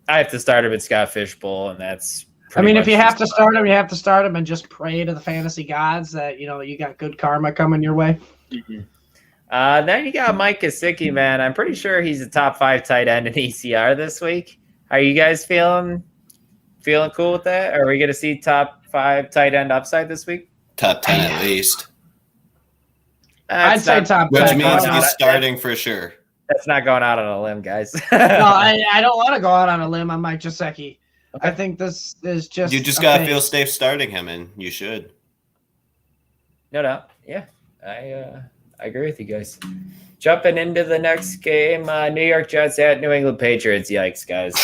I have to start him at Scott Fishbowl, and that's. I mean, if you have to start him, you have to start him and just pray to the fantasy gods that you got good karma coming your way. Mm-hmm. Then you got Mike Gesicki, man. I'm pretty sure he's a top 5 tight end in ECR this week. Are you guys feeling cool with that? Are we going to see top 5 tight end upside this week? Top 10 at least. I'd say top 10. Which means he's starting for sure. That's not going out on a limb, guys. No, I don't want to go out on a limb on Mike Gesicki. Okay. I think this is just. You just gotta feel safe starting him, and you should. No doubt. Yeah, I agree with you guys. Jumping into the next game, New York Jets at New England Patriots. Yikes, guys.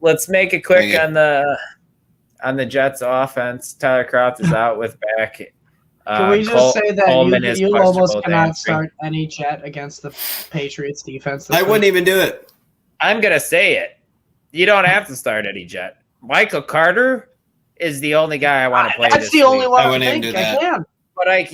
Let's make it quick on the Jets offense. Tyler Kroft is out with back. Can we just say that you almost cannot start any Jet against the Patriots defense? I wouldn't even do it. I'm gonna say it. You don't have to start any Jet. Michael Carter is the only guy I want to play. That's the only one I think I can. But like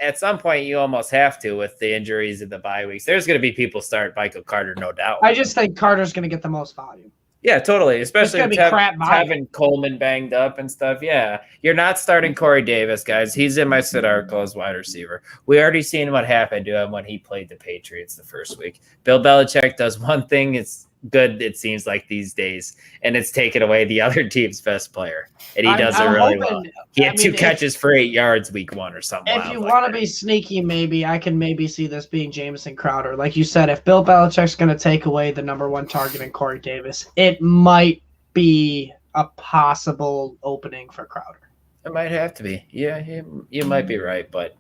at some point you almost have to with the injuries in the bye weeks. There's going to be people start Michael Carter, no doubt. I just think Carter's going to get the most volume. Yeah, totally. Especially with having Coleman banged up and stuff. Yeah, you're not starting Corey Davis, guys. He's in my sit article as wide receiver. We already seen what happened to him when he played the Patriots the first week. Bill Belichick does one thing. It's good, it seems like these days, and it's taken away the other team's best player, and he does it really well. He had 2 catches for 8 yards week 1 or something. If you want to be sneaky, maybe I can see this being Jamison Crowder. Like you said, if Bill Belichick's going to take away the number 1 target in Corey Davis, it might be a possible opening for Crowder. It might have to be. Yeah, you might be right, but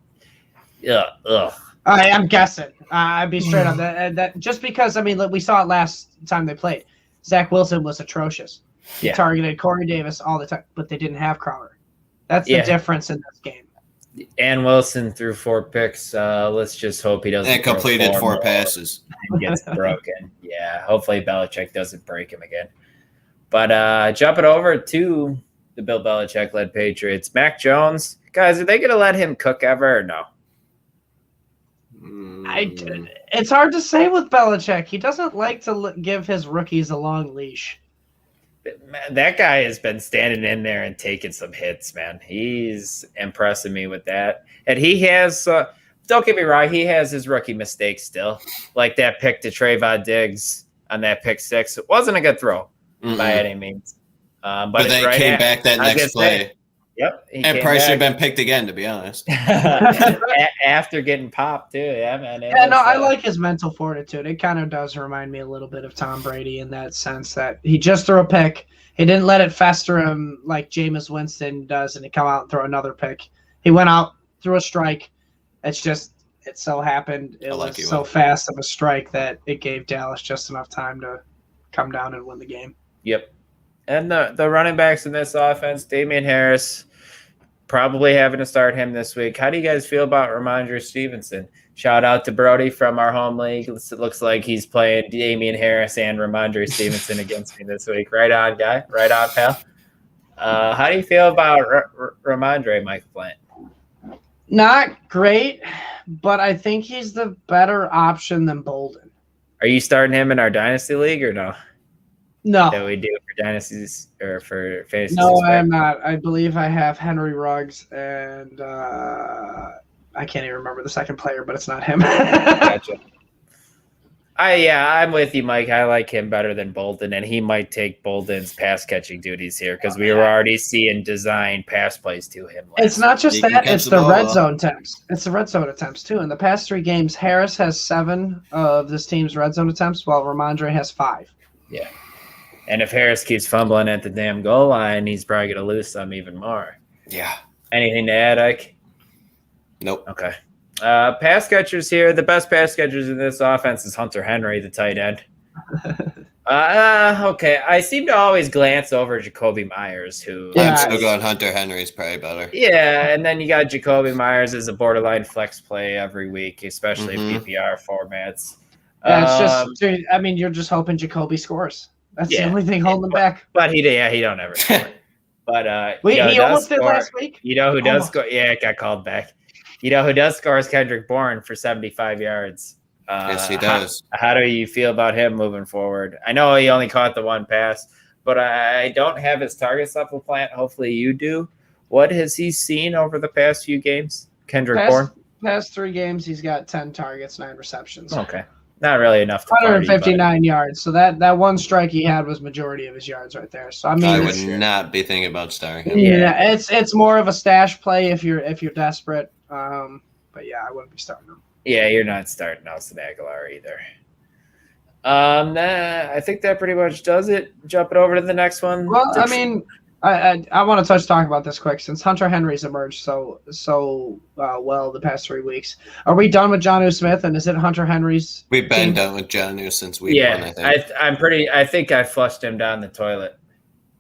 I'm guessing. I'd be straight on that. Just because, we saw it last time they played. Zach Wilson was atrocious. He targeted Corey Davis all the time, but they didn't have Crowder. That's the difference in this game. And Wilson threw 4 picks. Let's just hope he doesn't. And completed 4 passes. And gets broken. Yeah, hopefully Belichick doesn't break him again. But jumping over to the Bill Belichick-led Patriots, Mac Jones. Guys, are they going to let him cook ever or no? It's hard to say with Belichick. He doesn't like to give his rookies a long leash. That guy has been standing in there and taking some hits, man. He's impressing me with that. And he has, don't get me wrong, he has his rookie mistakes still. Like that pick to Trayvon Diggs on that pick 6. It wasn't a good throw by any means. But then he came back that next play. Yep. And probably should have been picked again, to be honest. After getting popped, too. Yeah, man. I like his mental fortitude. It kind of does remind me a little bit of Tom Brady in that sense that he just threw a pick. He didn't let it fester him like Jameis Winston does, and he come out and throw another pick. He went out, threw a strike. It so happened. It was so fast of a strike that it gave Dallas just enough time to come down and win the game. Yep. And the running backs in this offense, Damian Harris, probably having to start him this week. How do you guys feel about Ramondre Stevenson? Shout out to Brody from our home league. It looks like he's playing Damian Harris and Ramondre Stevenson against me this week. Right on, guy. Right on, pal. How do you feel about Ramondre, Mike Plant? Not great, but I think he's the better option than Bolden. Are you starting him in our Dynasty League or no? No. That we do for dynasties or for fantasy? No, I am not. I believe I have Henry Ruggs and I can't even remember the second player, but it's not him. Gotcha. I'm with you, Mike. I like him better than Bolden, and he might take Bolden's pass catching duties here because we were already seeing design pass plays to him. It's not just that; it's the red zone attempts. It's the red zone attempts too. In the past 3 games, Harris has 7 of this team's red zone attempts, while Ramondre has 5. Yeah. And if Harris keeps fumbling at the damn goal line, he's probably going to lose some even more. Yeah. Anything to add, Ike? Nope. Okay. Pass catchers here. The best pass catchers in this offense is Hunter Henry, the tight end. Okay. I seem to always glance over Jacoby Myers, who... I'm still going Hunter Henry's probably better. Yeah, and then you got Jacoby Myers as a borderline flex play every week, especially PPR formats. Yeah, it's just... you're just hoping Jacoby scores. That's the only thing holding him back. But he don't ever score. But he almost did last week. You know who does score? Yeah, it got called back. You know who does score is Kendrick Bourne for 75 yards Yes, he does. How do you feel about him moving forward? I know he only caught the one pass, but I don't have his targets level plant. Hopefully you do. What has he seen over the past few games? Kendrick Bourne? Past 3 games, he's got 10 targets, 9 receptions. Okay. Not really enough to 159 yards. So that one strike he had was majority of his yards right there. So I mean, I would not be thinking about starting him. Yeah, it's more of a stash play if you're desperate. But yeah, I wouldn't be starting him. Yeah, you're not starting Nelson Aguilar either. I think that pretty much does it. Jumping over to the next one. Well, I mean, I want to talk about this quick since Hunter Henry's emerged so well the past 3 weeks. Are we done with Jonnu Smith, and is it Hunter Henry's? We've been done with Jonnu since week 1, I think. I think I flushed him down the toilet.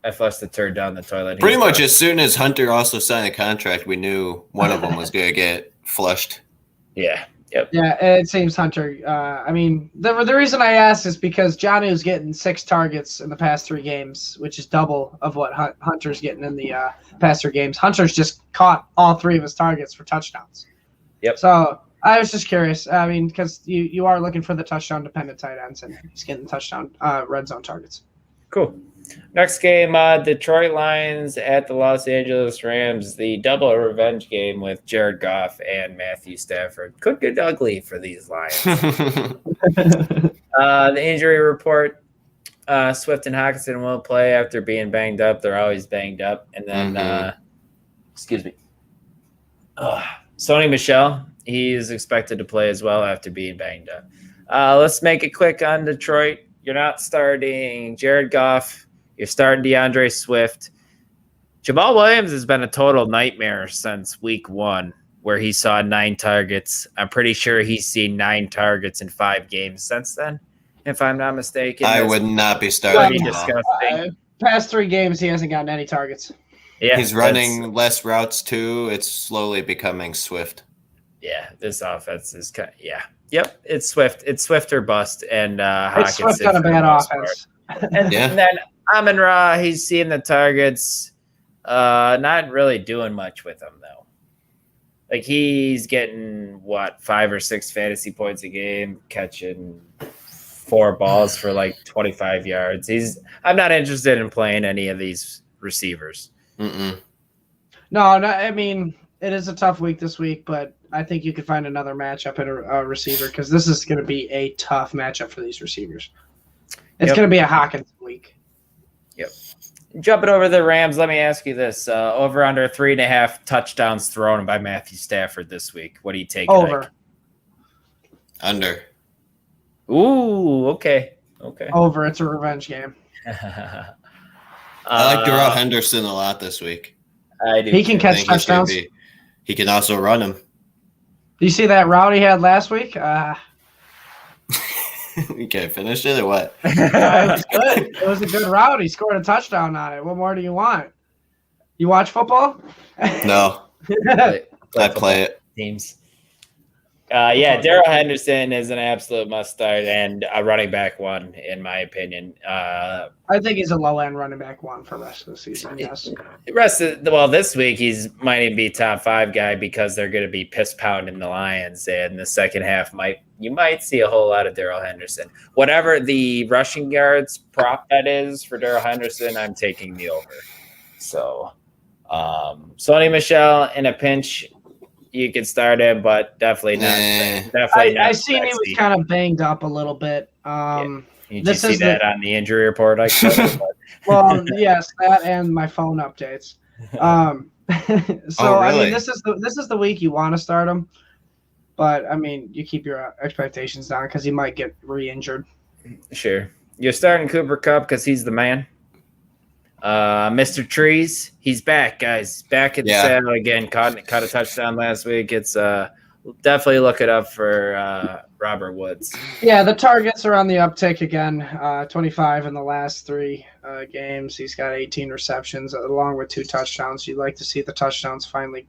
I flushed the turd down the toilet. Pretty much as soon as Hunter also signed a contract, we knew one of them was going to get flushed. Yeah. Yep. Yeah, it seems Hunter. I mean, the reason I asked is because Jonnu's getting 6 targets in the past 3 games, which is double of what Hunter's getting in the past 3 games. Hunter's just caught all 3 of his targets for touchdowns. Yep. So I was just curious. I mean, because you are looking for the touchdown-dependent tight ends, and he's getting touchdown red zone targets. Cool. Next game, Detroit Lions at the Los Angeles Rams, the double revenge game with Jared Goff and Matthew Stafford. Could get ugly for these Lions. The injury report, Swift and Hockenson will play after being banged up. They're always banged up. And then, Sony Michel, he is expected to play as well after being banged up. Let's make it quick on Detroit. You're not starting Jared Goff. You're starting Deandre Swift. Jamal Williams has been a total nightmare since week 1, where he saw 9 targets. I'm pretty sure he's seen 9 targets in 5 games since then, if I'm not mistaken. I would not be starting him. Disgusting. Past 3 games, he hasn't gotten any targets. Yeah, he's running less routes too. It's slowly becoming Swift. Yeah, this offense is kind of, Yep, it's Swift. It's Swift or bust, and it's Swift on a bad offense. And then Amon-Ra, he's seeing the targets, not really doing much with them though. Like he's getting 5 or 6 fantasy points a game, catching 4 balls for like 25 yards. I'm not interested in playing any of these receivers. No, I mean, it is a tough week this week, but I think you could find another matchup at a receiver because this is going to be a tough matchup for these receivers. It's going to be a Hawkins week. Yep. Jumping over the Rams, let me ask you this. Over under 3.5 touchdowns thrown by Matthew Stafford this week. What do you take? Over. Under. Ooh, okay. Over. It's a revenge game. I like Daryl Henderson a lot this week. I do. He can catch touchdowns. He can also run them. Do you see that route he had last week? Okay, finished it or what? It was good. It was a good route. He scored a touchdown on it. What more do you want? You watch football? No. I play it. Teams. Daryl Henderson is an absolute must start and a running back 1, in my opinion. I think he's a low end running back 1 for the rest of the season. Yes. This week he's might even be top 5 guy because they're going to be piss pounding the Lions, and the second half you might see a whole lot of Daryl Henderson. Whatever the rushing yards prop that is for Daryl Henderson, I'm taking the over. So, Sony Michel in a pinch. You could start him, but definitely not. Definitely not. I seen he was kind of banged up a little bit. Did you see that on the injury report? Well, yes, that and my phone updates. So really? I mean, this is the week you want to start him, but I mean, you keep your expectations down because he might get re-injured. Sure, you're starting Cooper Kupp because he's the man. Mr. Trees, he's back, guys. Back in the saddle again. Caught a touchdown last week. It's definitely look it up for Robert Woods. Yeah, the targets are on the uptick again. 25 in the last 3 games. He's got 18 receptions along with 2 touchdowns. You'd like to see the touchdowns finally.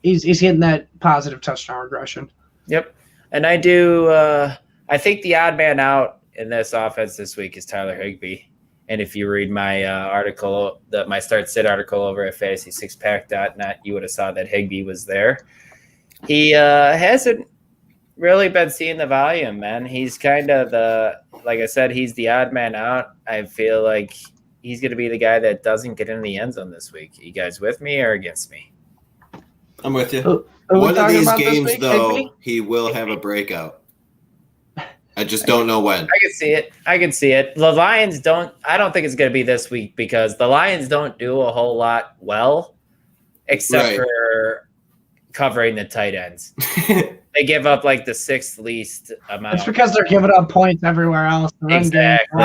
He's getting that positive touchdown regression. Yep, and I do. I think the odd man out in this offense this week is Tyler Higbee. And if you read my article, my start sit article over at fantasy6pack.net, you would have saw that Higbee was there. He hasn't really been seeing the volume, man. He's kind of like I said, he's the odd man out. I feel like he's going to be the guy that doesn't get in the end zone this week. You guys with me or against me? I'm with you. Who One of these about this games, week, though, Higby? he will have a breakout. I just don't know when. I can see it. The Lions I don't think it's going to be this week because the Lions don't do a whole lot well except for covering the tight ends. They give up like the sixth least amount. It's because they're giving up points everywhere else. Exactly.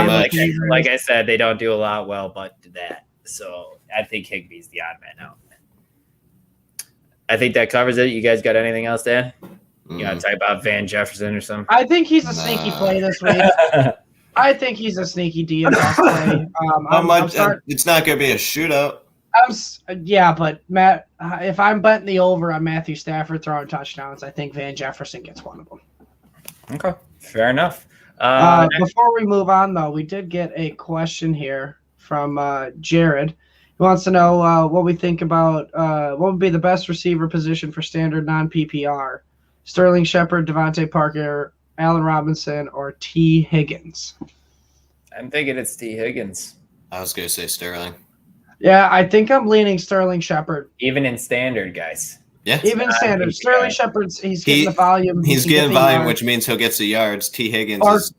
Like I said, they don't do a lot well, but that. So I think Higby's the odd man out. I think that covers it. You guys got anything else to add? You got to talk about Van Jefferson or something? I think he's a sneaky play this week. I think he's a sneaky DFS play. It's not going to be a shootout. But Matt, if I'm betting the over on Matthew Stafford throwing touchdowns, I think Van Jefferson gets one of them. Okay, fair enough. Before we move on, though, we did get a question here from Jared. He wants to know what we think about what would be the best receiver position for standard non-PPR. Sterling Shepard, Devontae Parker, Allen Robinson, or T. Higgins? I'm thinking it's T. Higgins. I was going to say Sterling. Yeah, I think I'm leaning Sterling Shepard. Even in standard, guys. Yeah. Even standard. Sterling Shepard's he's getting the volume. He's getting volume, which means he'll get the yards. T. Higgins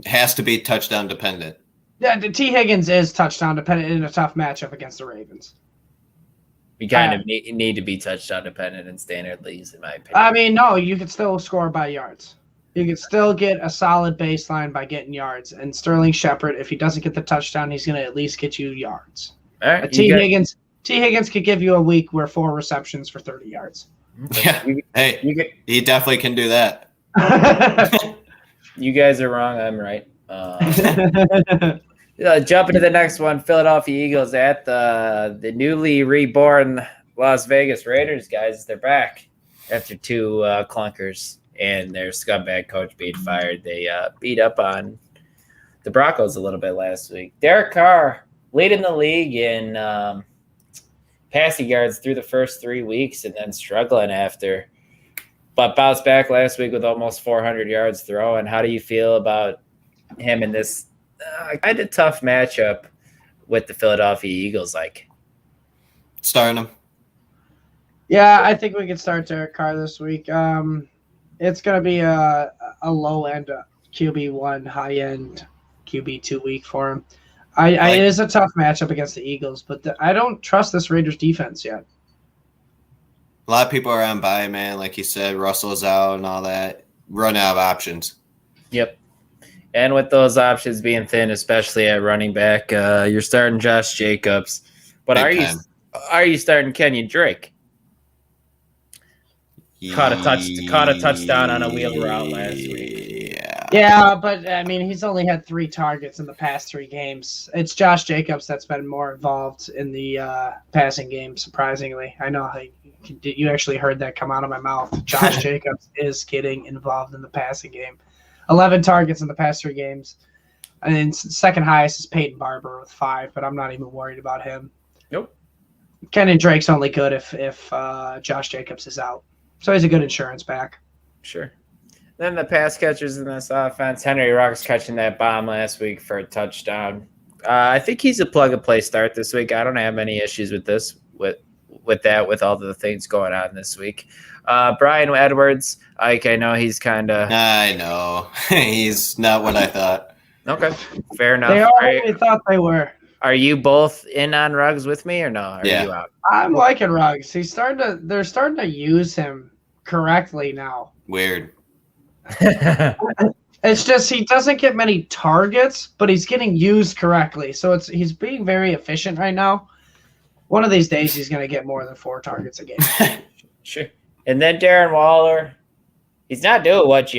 has to be touchdown dependent. Yeah, T. Higgins is touchdown dependent in a tough matchup against the Ravens. You kind of need to be touchdown dependent in standard leagues, in my opinion. I mean, no, you could still score by yards. You could still get a solid baseline by getting yards. And Sterling Shepard, if he doesn't get the touchdown, he's going to at least get you yards. All right, T. Higgins could give you a week where 4 receptions for 30 yards. Yeah. He definitely can do that. You guys are wrong. I'm right. Jumping to the next one, Philadelphia Eagles at the newly reborn Las Vegas Raiders, guys. They're back after 2 clunkers and their scumbag coach being fired. They beat up on the Broncos a little bit last week. Derek Carr leading the league in passing yards through the first 3 weeks and then struggling after. But bounced back last week with almost 400 yards throwing. How do you feel about him in this kind of tough matchup with the Philadelphia Eagles? Starting him. Yeah, I think we can start Derek Carr this week. It's going to be a low-end QB1, high-end QB2 week for him. It is a tough matchup against the Eagles, but I don't trust this Raiders defense yet. A lot of people are on bye, man. Like you said, Russell's out and all that. Run out of options. Yep. And with those options being thin, especially at running back, you're starting Josh Jacobs. But are you starting Kenyon Drake? Caught a touchdown on a wheel route last week. Yeah, but I mean, he's only had 3 targets in the past 3 games. It's Josh Jacobs that's been more involved in the passing game, surprisingly. I know you actually heard that come out of my mouth. Josh Jacobs is getting involved in the passing game. 11 targets in the past 3 games. And second highest is Peyton Barber with 5, but I'm not even worried about him. Nope. Kenyon Drake's only good if Josh Jacobs is out. So he's a good insurance back. Sure. Then the pass catchers in this offense, Henry Ruggs catching that bomb last week for a touchdown. I think he's a plug-and-play start this week. I don't have any issues with this, with all the things going on this week. Brian Edwards, I know he's kind of... I know. He's not what I thought. Okay, fair enough. They already thought they were. Are you both in on Ruggs with me or no? Are you out? I'm liking Ruggs. They're starting to use him correctly now. Weird. It's just he doesn't get many targets, but he's getting used correctly. So he's being very efficient right now. One of these days he's going to get more than 4 targets a game. Sure. And then Darren Waller, he's not doing what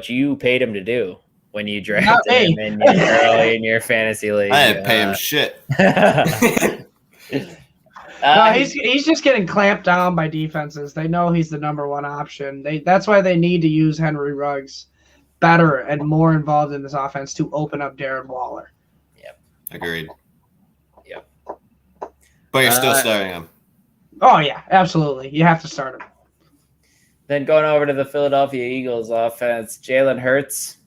you paid him to do when you drafted him early in your fantasy league. I didn't pay him shit. No, he's just getting clamped down by defenses. They know he's the number 1 option. That's why they need to use Henry Ruggs better and more involved in this offense to open up Darren Waller. Yep. Agreed. Yep. But you're still starting him. Oh, yeah, absolutely. You have to start him. Then going over to the Philadelphia Eagles offense, Jalen Hurts.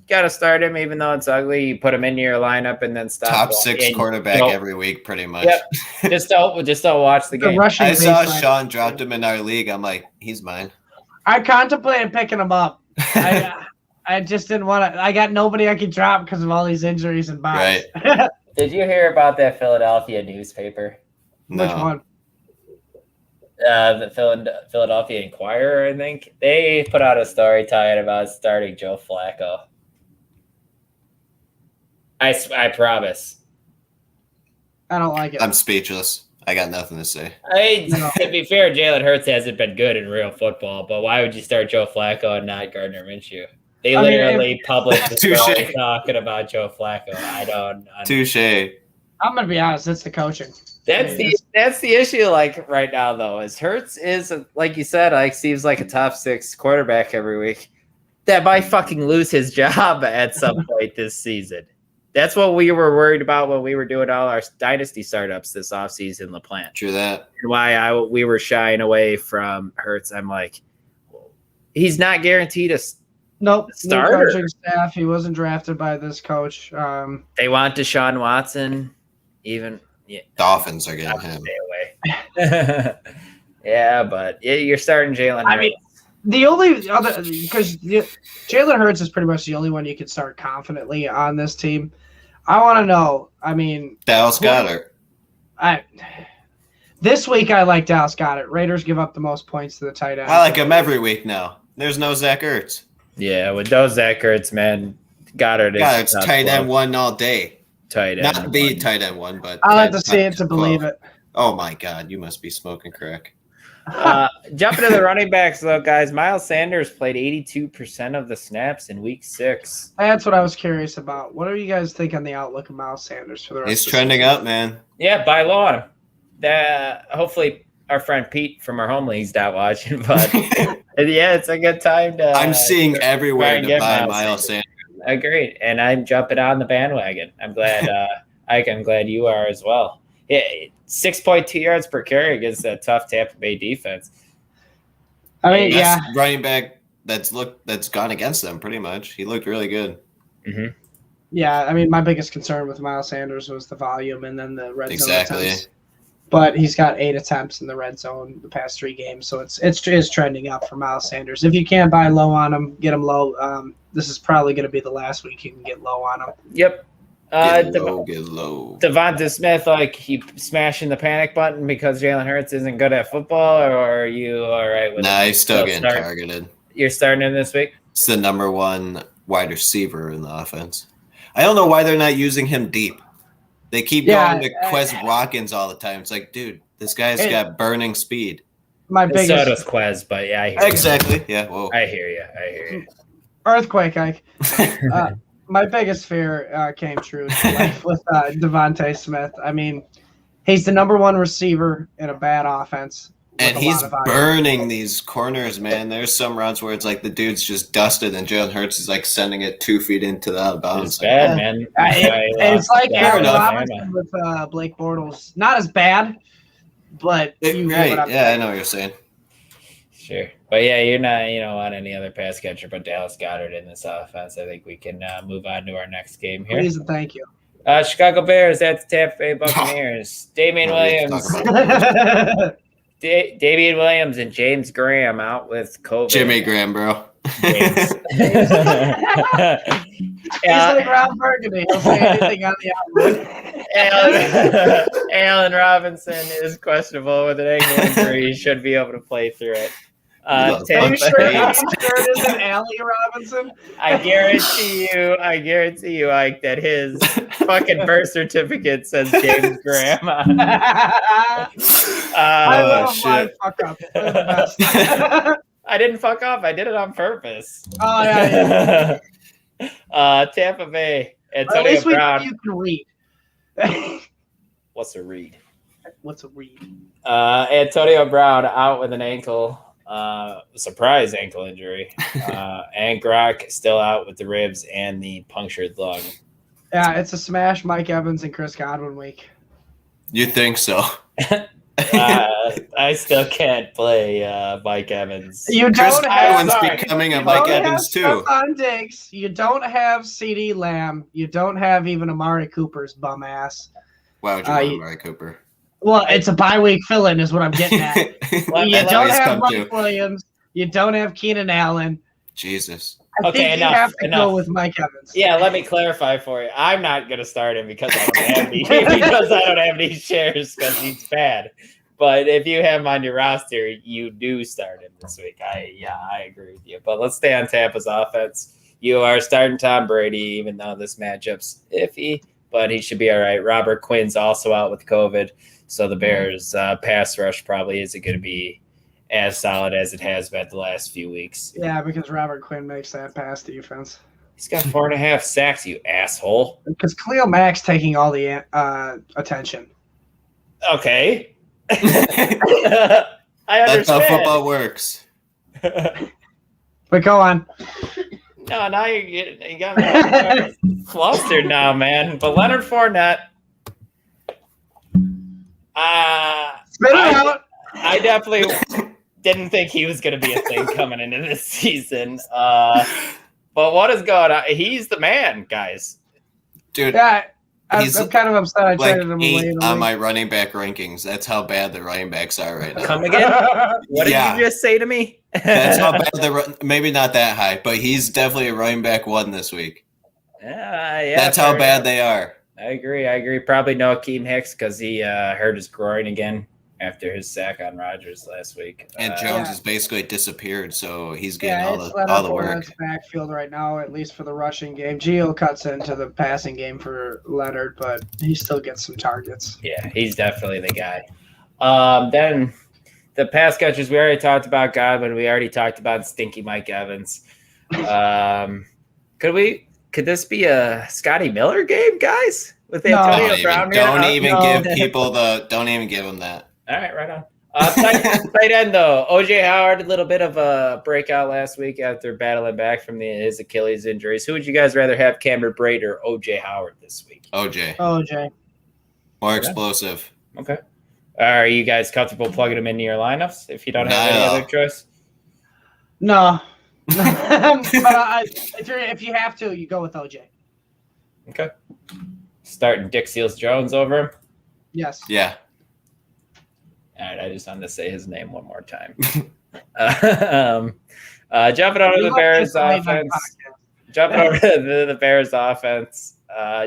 Got to start him, even though it's ugly. You put him into your lineup and then stop. Top 6 quarterback every week, pretty much. Yep. just don't watch the game. I saw Sean dropped him in our league. I'm like, he's mine. I contemplated picking him up. I just didn't want to. I got nobody I could drop because of all these injuries and buys. Right. Did you hear about that Philadelphia newspaper? No. Which one? The Philadelphia Inquirer, I think. They put out a story talking about starting Joe Flacco. I promise. I don't like it. I'm speechless. I got nothing to say. To be fair, Jalen Hurts hasn't been good in real football, but why would you start Joe Flacco and not Gardner Minshew? They literally published the story talking about Joe Flacco. I don't. Touche. I'm gonna be honest. It's the coaching. That's the issue. Like right now, though, is Hurts is like you said, like seems like a top 6 quarterback every week. That might fucking lose his job at some point this season. That's what we were worried about when we were doing all our dynasty startups this offseason, LaPlante. True that. And why we were shying away from Hurts. I'm like, he's not guaranteed a starter. New coaching staff. He wasn't drafted by this coach. They want Deshaun Watson. Even Dolphins are getting him. Stay away. Yeah, but you're starting Jalen Hurts. I mean, the only other because Jalen Hurts is pretty much the only one you could start confidently on this team. I want to know. I mean, Dallas Goedert. This week I like Dallas Goedert. Raiders give up the most points to the tight end. I like him every week now. There's no Zach Ertz. Yeah, with those Zach Ertz, man, Goedert is tight end 1 all day. Tight end. Not the tight end 1, but I like to see it to believe it. Oh my God, you must be smoking crack. Jumping to the running backs, though, guys. Miles Sanders played 82% of the snaps in Week 6. That's what I was curious about. What do you guys think on the outlook of Miles Sanders for the rest? He's trending up, man. Yeah, buy low on him. Hopefully, our friend Pete from our home league's not watching, but yeah, it's a good time to. I'm seeing everywhere to buy Miles Sanders. Agreed, and I'm jumping on the bandwagon. I'm glad. I'm glad you are as well. Yeah, 6.2 yards per carry against that tough Tampa Bay defense. I mean, yeah, running back that's gone against them pretty much. He looked really good. Mm-hmm. Yeah, I mean, my biggest concern with Miles Sanders was the volume and then the red zone attempts. But he's got 8 attempts in the red zone the past 3 games, so it's trending up for Miles Sanders. If you can't buy low on him, get him low. This is probably going to be the last week you can get low on him. Yep. Get low. Devonta Smith, like he smashing the panic button because Jalen Hurts isn't good at football, or are you all right with? Nah, he's still getting targeted. You're starting him this week. It's the number 1 wide receiver in the offense. I don't know why they're not using him deep. They keep going to Quez Watkins all the time. It's like, dude, this guy's got burning speed. My biggest so does Quez, but yeah, I hear exactly. You. Yeah, whoa. I hear you. Earthquake, Ike. My biggest fear came true with Devonta Smith. I mean, he's the number 1 receiver in a bad offense. And he's burning these corners, man. There's some routes where it's like the dude's just dusted and Jalen Hurts is like sending it 2 feet into the out of bounds. It's bad, man. It's like Aaron Robinson with Blake Bortles. Not as bad, but right. Yeah, I know what you're saying. Sure. But yeah, you don't want any other pass catcher but Dallas Goedert in this offense. I think we can move on to our next game here. Please and thank you. Chicago Bears at the Tampa Bay Buccaneers. Damian Williams. Damian Williams and James Graham out with COVID. Jimmy Graham, bro. He's like Ron Burgundy. He'll say anything on the outlook. Allen Robinson is questionable with an ankle injury. He should be able to play through it. Are you sure it isn't Allie Robinson? I guarantee you, Ike, that his fucking birth certificate says James Graham on it. I love my fuck up. They're the best. I didn't fuck up. I did it on purpose. Oh, yeah. Tampa Bay. At least Brown. You can read. What's a read? Antonio Brown out with an ankle. Surprise ankle injury. And Gronk still out with the ribs and the punctured lung. Yeah, it's a smash Mike Evans and Chris Godwin week. You think so? I still can't play Mike Evans. You Chris don't have Godwin's becoming a Mike Evans too. On Diggs. You don't have CeeDee Lamb. You don't have even Amari Cooper's bum ass. Why would you want Amari Cooper? Well, it's a bye week fill-in is what I'm getting at. You don't have Mike Williams. You don't have Keenan Allen. Jesus. I think you have to go with Mike Evans. Yeah, let me clarify for you. I'm not going to start him because I don't have any shares because he's bad. But if you have him on your roster, you do start him this week. I agree with you. But let's stay on Tampa's offense. You are starting Tom Brady, even though this matchup's iffy, but he should be all right. Robert Quinn's also out with COVID, so the Bears' pass rush probably isn't going to be as solid as it has been the last few weeks. Yeah, because Robert Quinn makes that pass defense. He's got 4.5 sacks, you asshole. Because Khalil Mack's taking all the attention. Okay. I understand. That's how football works. But go on. No, now you got me flustered now, man. But Leonard Fournette. Spit it out. I definitely didn't think he was going to be a thing coming into this season. But what is going on? He's the man, guys. Dude, yeah, I'm kind of upset I like traded him 8 away. on my running back rankings. That's how bad the running backs are right now. Come again? What did you just say to me? That's how bad maybe not that high, but he's definitely a running back 1 this week. Yeah, that's how bad they are. I agree. Probably no Akeem Hicks because he hurt his groin again after his sack on Rodgers last week. And Jones has basically disappeared, so he's getting all the work. Backfield right now, at least for the rushing game. Gio cuts into the passing game for Leonard, but he still gets some targets. Yeah, he's definitely the guy. Then the pass catchers, we already talked about Godwin. We already talked about stinky Mike Evans. Could this be a Scotty Miller game, guys? With Antonio Brown? Don't even give him that. All right, right on. Tight end, though. O.J. Howard, a little bit of a breakout last week after battling back from his Achilles injuries. Who would you guys rather have, Cameron Brate or O.J. Howard this week? OJ. More explosive. Okay. Are you guys comfortable plugging him into your lineups if you don't have any other choice? No. But if you have to, you go with OJ. Okay. Starting Dick Seals Jones over him? Yes. Yeah. All right, I just wanted to say his name one more time. Jumping over the Bears offense.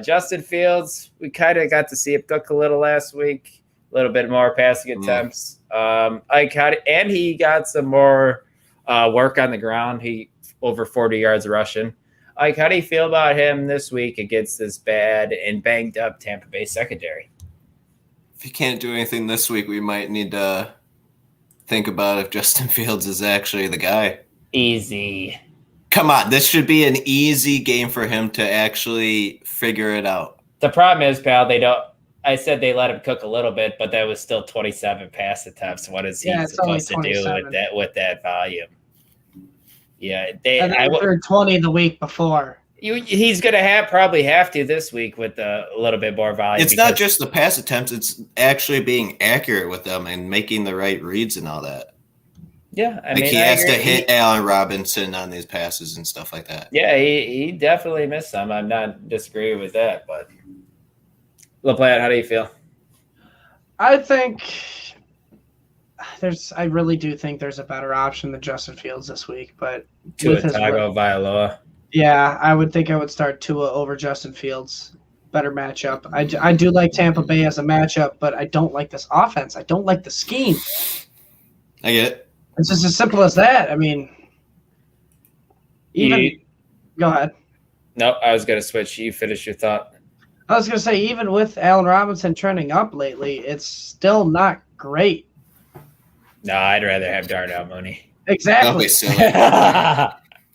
Justin Fields, we kind of got to see him cook a little last week. A little bit more passing attempts. He got some more work on the ground. He over 40 yards rushing. How do you feel about him this week against this bad and banged up Tampa Bay secondary? If you can't do anything this week, we might need to think about if Justin Fields is actually the guy. Easy. Come on, this should be an easy game for him to actually figure it out. The problem is, pal, I said they let him cook a little bit, but that was still 27 pass attempts. What is he supposed to do with that volume? Yeah, I heard 20 the week before. He's going to probably have to this week with a little bit more volume. It's not just the pass attempts; it's actually being accurate with them and making the right reads and all that. Yeah, he has to hit Allen Robinson on these passes and stuff like that. Yeah, he definitely missed some. I'm not disagreeing with that, but LaPlante, how do you feel? I think I really do think there's a better option than Justin Fields this week, but Tua Tagovailoa. Yeah, I would think I would start Tua over Justin Fields. Better matchup. I do like Tampa Bay as a matchup, but I don't like this offense. I don't like the scheme. I get it. It's just as simple as that. I mean, go ahead. No, I was going to switch. You finish your thought. I was going to say, even with Allen Robinson trending up lately, it's still not great. No, I'd rather have Darnell Mooney. Exactly.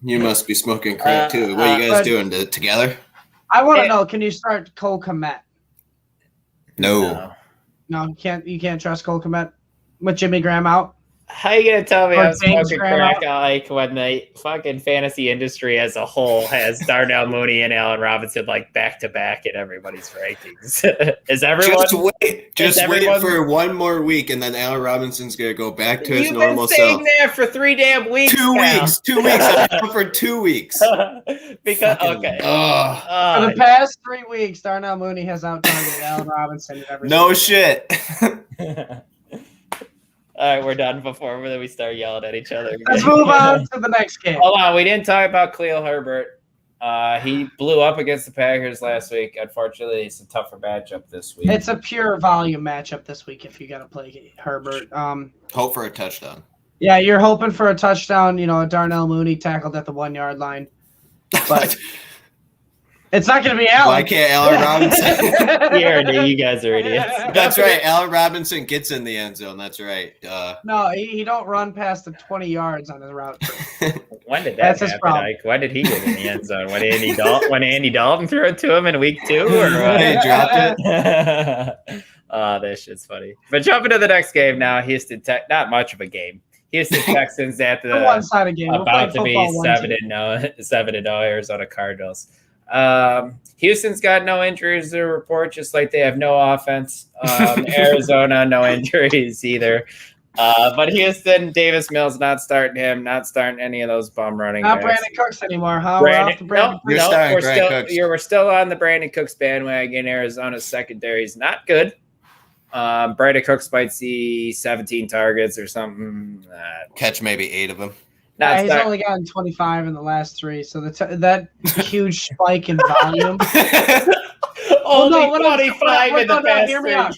You must be smoking crack too. What are you guys doing together? I want to know, can you start Cole Kmet? No, you can't trust Cole Kmet with Jimmy Graham out? How you gonna tell me Or I'm James smoking Graham. crack like when the fucking fantasy industry as a whole has Darnell Mooney and Allen Robinson like back to back in everybody's rankings? Is everyone Just wait everyone- for one more week, and then Allen Robinson's gonna go back to his You've normal been saying self. that for 3 damn weeks. 2 now. weeks. 2 weeks. I've been for 2 weeks. Because Fucking- okay. Ugh. For the past 3 weeks, Darnell Mooney has out-targeted Allen Robinson. In every No single shit. All right, we're done before we start yelling at each other. Let's move on to the next game. Hold on, we didn't talk about Cleel Herbert. He blew up against the Packers last week. Unfortunately, it's a tougher matchup this week. It's a pure volume matchup this week if you got to play Herbert. Hope for a touchdown. Yeah, you're hoping for a touchdown. Darnell Mooney tackled at the 1 yard line, but it's not going to be Allen. Why can't Allen Robinson? You guys are idiots. That's right. Allen Robinson gets in the end zone. That's right. No, he don't run past the 20 yards on his route. When did that That's his happen, problem. Ike? When did he get in the end zone? When Andy Dalton threw it to him in week 2? Or what? He dropped it. Oh, this shit's funny. But jumping to the next game now, Houston Tech. Not much of a game. Houston Texans at The one-sided game. We're about to playing be football 1-2. 7-0 Arizona Cardinals. Houston's got no injuries to report, just like they have no offense. Arizona, no injuries either. But Houston, Davis Mills not starting him, not starting any of those bum running Not backs. Brandon Cooks anymore, huh? We're off the Brandon You're starting we're Brandon still, Cooks. we're still on the Brandon Cooks bandwagon. Arizona's secondary is not good. Brandon Cooks might see 17 targets or something. Catch maybe 8 of them. Yeah, he's only gotten 25 in the last 3, so that huge spike in volume. Only no, what I'm- 25 in the no, past hear me 3. out.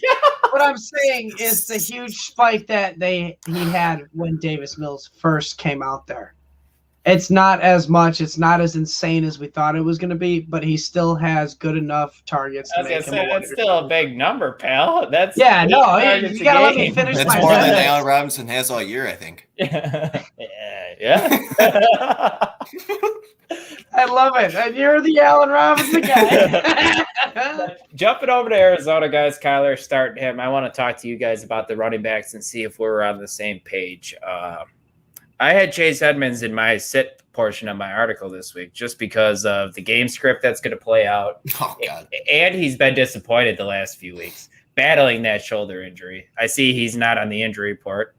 What I'm saying is the huge spike that he had when Davis Mills first came out there. It's not as much. It's not as insane as we thought it was going to be, but he still has good enough targets to make him a That's still a big number, pal. That's you targets got to a let me game. finish That's my more than sentence. Allen Robinson has all year, I think. Yeah. I love it. And you're the Allen Robinson guy. Jumping over to Arizona, guys. Kyler starting him. I want to talk to you guys about the running backs and see if we're on the same page. I had Chase Edmonds in my sit portion of my article this week just because of the game script that's going to play out. Oh, God. And he's been disappointed the last few weeks, battling that shoulder injury. I see he's not on the injury report.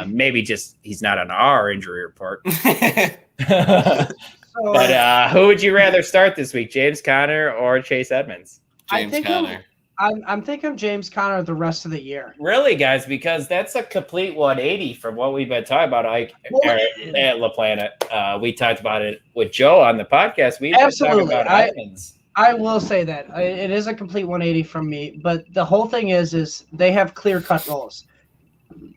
Maybe just he's not on our injury report. But who would you rather start this week, James Conner or Chase Edmonds? James Conner. I'm thinking James Conner the rest of the year. Really, guys, because that's a complete 180 from what we've been talking about at La Planet. We talked about it with Joe on the podcast. We've been talking about Edmonds. I will say that it is a complete 180 from me, but the whole thing is they have clear-cut roles.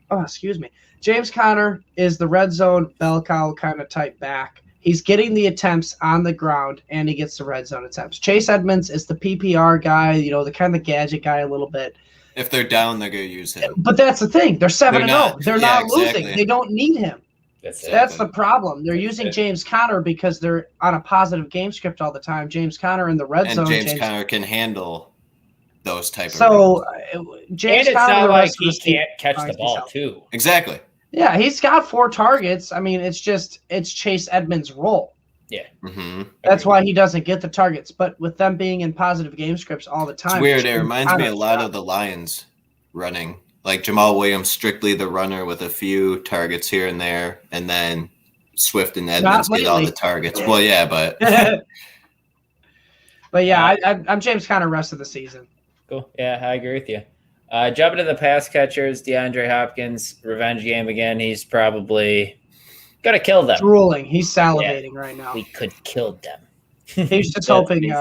Oh, excuse me. James Conner is the red zone bell cow kind of type back. He's getting the attempts on the ground, and he gets the red zone attempts. Chase Edmonds is the PPR guy, the kind of gadget guy a little bit. If they're down, they're going to use him. But that's the thing. They're 7-0. They're not losing. Exactly. They don't need him. That's the problem. They're using James Conner because they're on a positive game script all the time. James Conner in the red zone. And James Conner can handle those type of James and it's Conner not like he the can't catch the ball, too. Exactly. Yeah, he's got 4 targets. I mean, it's Chase Edmonds' role. Yeah. Mm-hmm. That's why he doesn't get the targets. But with them being in positive game scripts all the time. It's weird. It reminds me a lot of the Lions running. Like Jamal Williams, strictly the runner with a few targets here and there. And then Swift and Edmonds get all the targets. Well, yeah, but. But yeah, I'm James Conner rest of the season. Cool. Yeah, I agree with you. Jumping to the pass catchers, DeAndre Hopkins, revenge game again. He's probably going to kill them. Drooling. He's salivating right now. We could kill them. He's just hoping.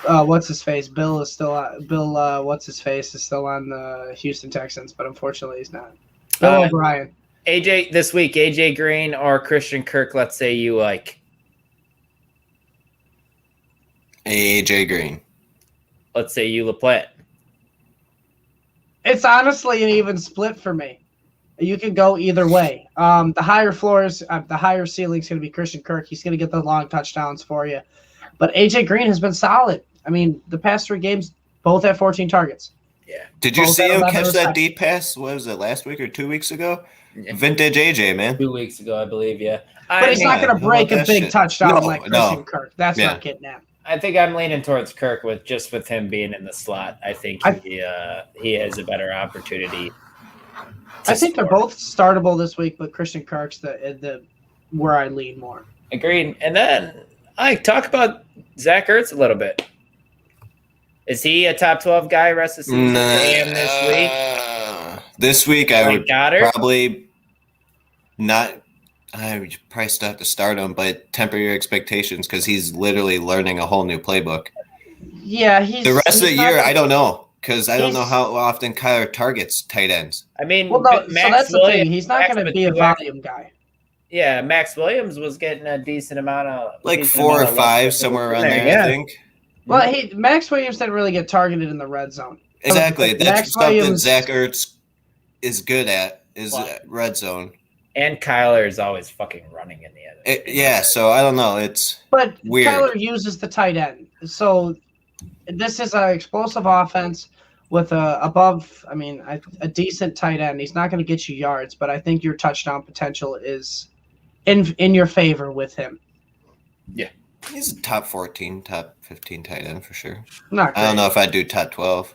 What's his face? Bill is still on. What's his face is still on the Houston Texans, but unfortunately he's not. Bill O'Brien. AJ this week. AJ Green or Christian Kirk. Let's say you like. AJ Green. Let's say you LaPlante. It's honestly an even split for me. You can go either way. The higher floors, the higher ceiling is going to be Christian Kirk. He's going to get the long touchdowns for you. But AJ Green has been solid. I mean, the past 3 games, both at 14 targets. Did you Both see had him 11 catch that receptions. deep pass? What was it, last week or 2 weeks ago? Yeah. Vintage AJ, man. 2 weeks ago, I believe. Yeah, But he's not Yeah, going to how break about a that big shit? touchdown No, like Christian no. Kirk. That's Yeah. not getting at. I think I'm leaning towards Kirk with him being in the slot. I think he has a better opportunity. I think they're both startable this week, but Christian Kirk's the where I lean more. Agreed. And then I talk about Zach Ertz a little bit. Is he a top 12 guy rest of the season? This week? This week, I would Goddard? probably not. I would probably still have to start him, but temper your expectations because he's literally learning a whole new playbook. Yeah, The rest of the year, I don't know because I don't know he's- how often Kyler targets tight ends. I mean, Well, no, so Max that's the Williams, thing. He's not going to be a volume guy. Yeah, Max Williams was getting a decent amount of Like 4 or 5, somewhere around there, yeah. I think. Well, Max Williams didn't really get targeted in the red zone. Exactly. That's Max something Williams- Zach Ertz is good at, is Well, red zone. And Kyler is always fucking running in the other. Yeah, so I don't know. It's But weird. Kyler uses the tight end. So this is an explosive offense with a decent tight end. He's not going to get you yards, but I think your touchdown potential is in your favor with him. He's a top 14, top 15 tight end for sure. Not great. I don't know if I'd do top 12.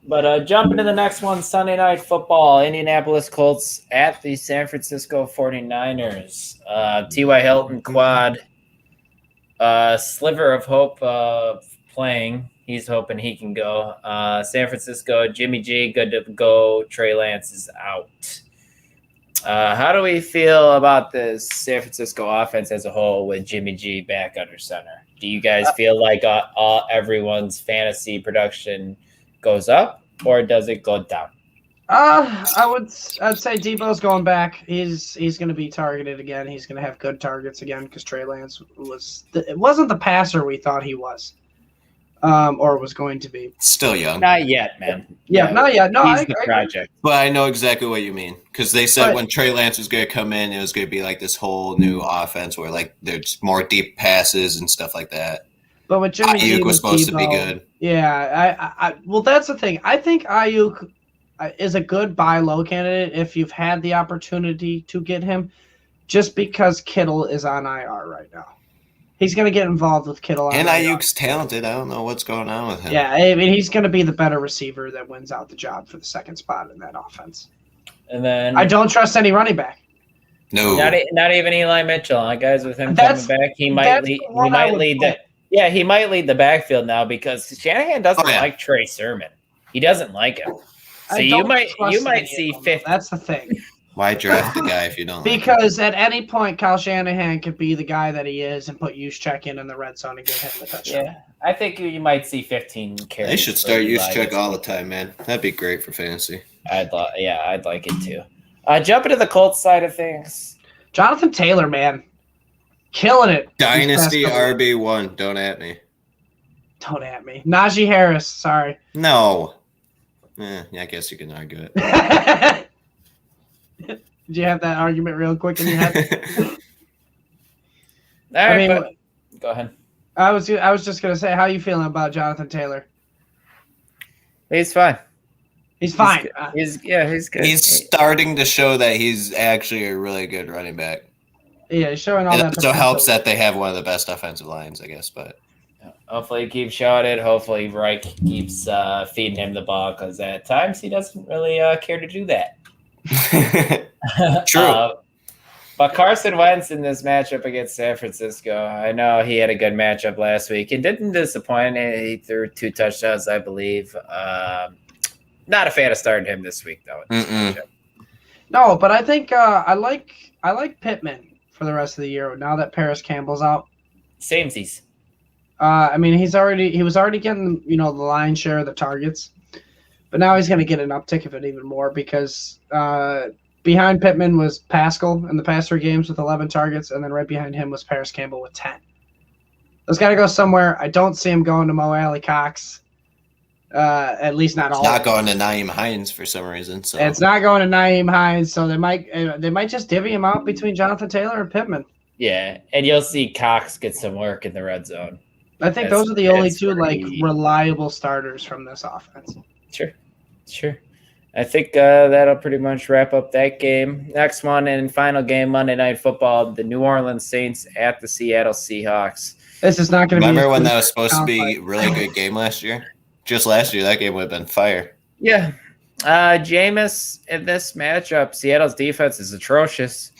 But jumping to the next one, Sunday Night Football, Indianapolis Colts at the San Francisco 49ers. T.Y. Hilton quad, sliver of hope playing. He's hoping he can go. San Francisco, Jimmy G, good to go. Trey Lance is out. How do we feel about this San Francisco offense as a whole with Jimmy G back under center? Do you guys feel like everyone's fantasy production goes up, or does it go down? I'd say Debo's going back. He's going to be targeted again. He's going to have good targets again because Trey Lance wasn't the passer we thought he was, or was going to be. Still young. Not yet, man. Yeah, not yet. No, He's the project. But I know exactly what you mean because they said But- when Trey Lance was going to come in, it was going to be like this whole new offense where like there's more deep passes and stuff like that. But with Jimmy G Ayuk was supposed to be Debo, good. Yeah, well, that's the thing. I think Ayuk is a good buy low candidate if you've had the opportunity to get him, just because Kittle is on IR right now. He's going to get involved with Kittle. And IR. Ayuk's talented. I don't know what's going on with him. Yeah, I mean, he's going to be the better receiver that wins out the job for the second spot in that offense. And then I don't trust any running back. No. not even Eli Mitchell, huh, guys. With him That's- coming back, he might that's lead. the one He might I would lead put. the. Yeah, he might lead the backfield now because Shanahan doesn't Oh, yeah. like Trey Sermon. He doesn't like him. So I you don't might trust any see of them, 50. That's the thing. Why draft the guy if you don't like him? Because at any point, Kyle Shanahan could be the guy that he is and put Juszczyk in the red zone and give him the touchdown. Yeah, I think you might see 15 carries. They should for start Eli Juszczyk this all the week. time, man. That'd be great for fantasy. I'd like it too. Jumping to the Colts side of things. Jonathan Taylor, man. Killing it. these past Dynasty couple- RB1. Don't at me. Don't at me. Najee Harris, sorry. No. Yeah, I guess you can argue it. Did you have that argument real quick in your head? All right, I mean, but go ahead. I was just gonna say, how you feeling about Jonathan Taylor? He's fine. He's fine. good. He's good. He's starting to show that he's actually a really good running back. Yeah, he's showing all It that. also potential. helps that they have one of the best offensive lines, I guess. But Hopefully he keeps showing it. Hopefully Reich keeps feeding him the ball because at times he doesn't really care to do that. True. But Carson Wentz in this matchup against San Francisco, I know he had a good matchup last week. It didn't disappoint. He threw 2 touchdowns, I believe. Not a fan of starting him this week, though. In this Mm-mm. matchup. No, but I think I like Pittman for the rest of the year now that Paris Campbell's out. Samesies. I mean, he was already getting the lion's share of the targets, but now he's going to get an uptick of it even more because behind Pittman was Pascal in the past 3 games with 11 targets, and then right behind him was Paris Campbell with 10. Those got to go somewhere. I don't see him going to Mo Alley Cox. At least not all. It's not going to Naeem Hines for some reason. So It's not going to Naeem Hines, so they might just divvy him out between Jonathan Taylor and Pittman. Yeah, and you'll see Cox get some work in the red zone. I think those are the only It's two pretty- reliable starters from this offense. Sure. I think that'll pretty much wrap up that game. Next one and final game, Monday Night Football, the New Orleans Saints at the Seattle Seahawks. This is not going to be. Remember when that was supposed to be a really good game last year? Just last year, that game would have been fire. Yeah. Jameis in this matchup, Seattle's defense is atrocious.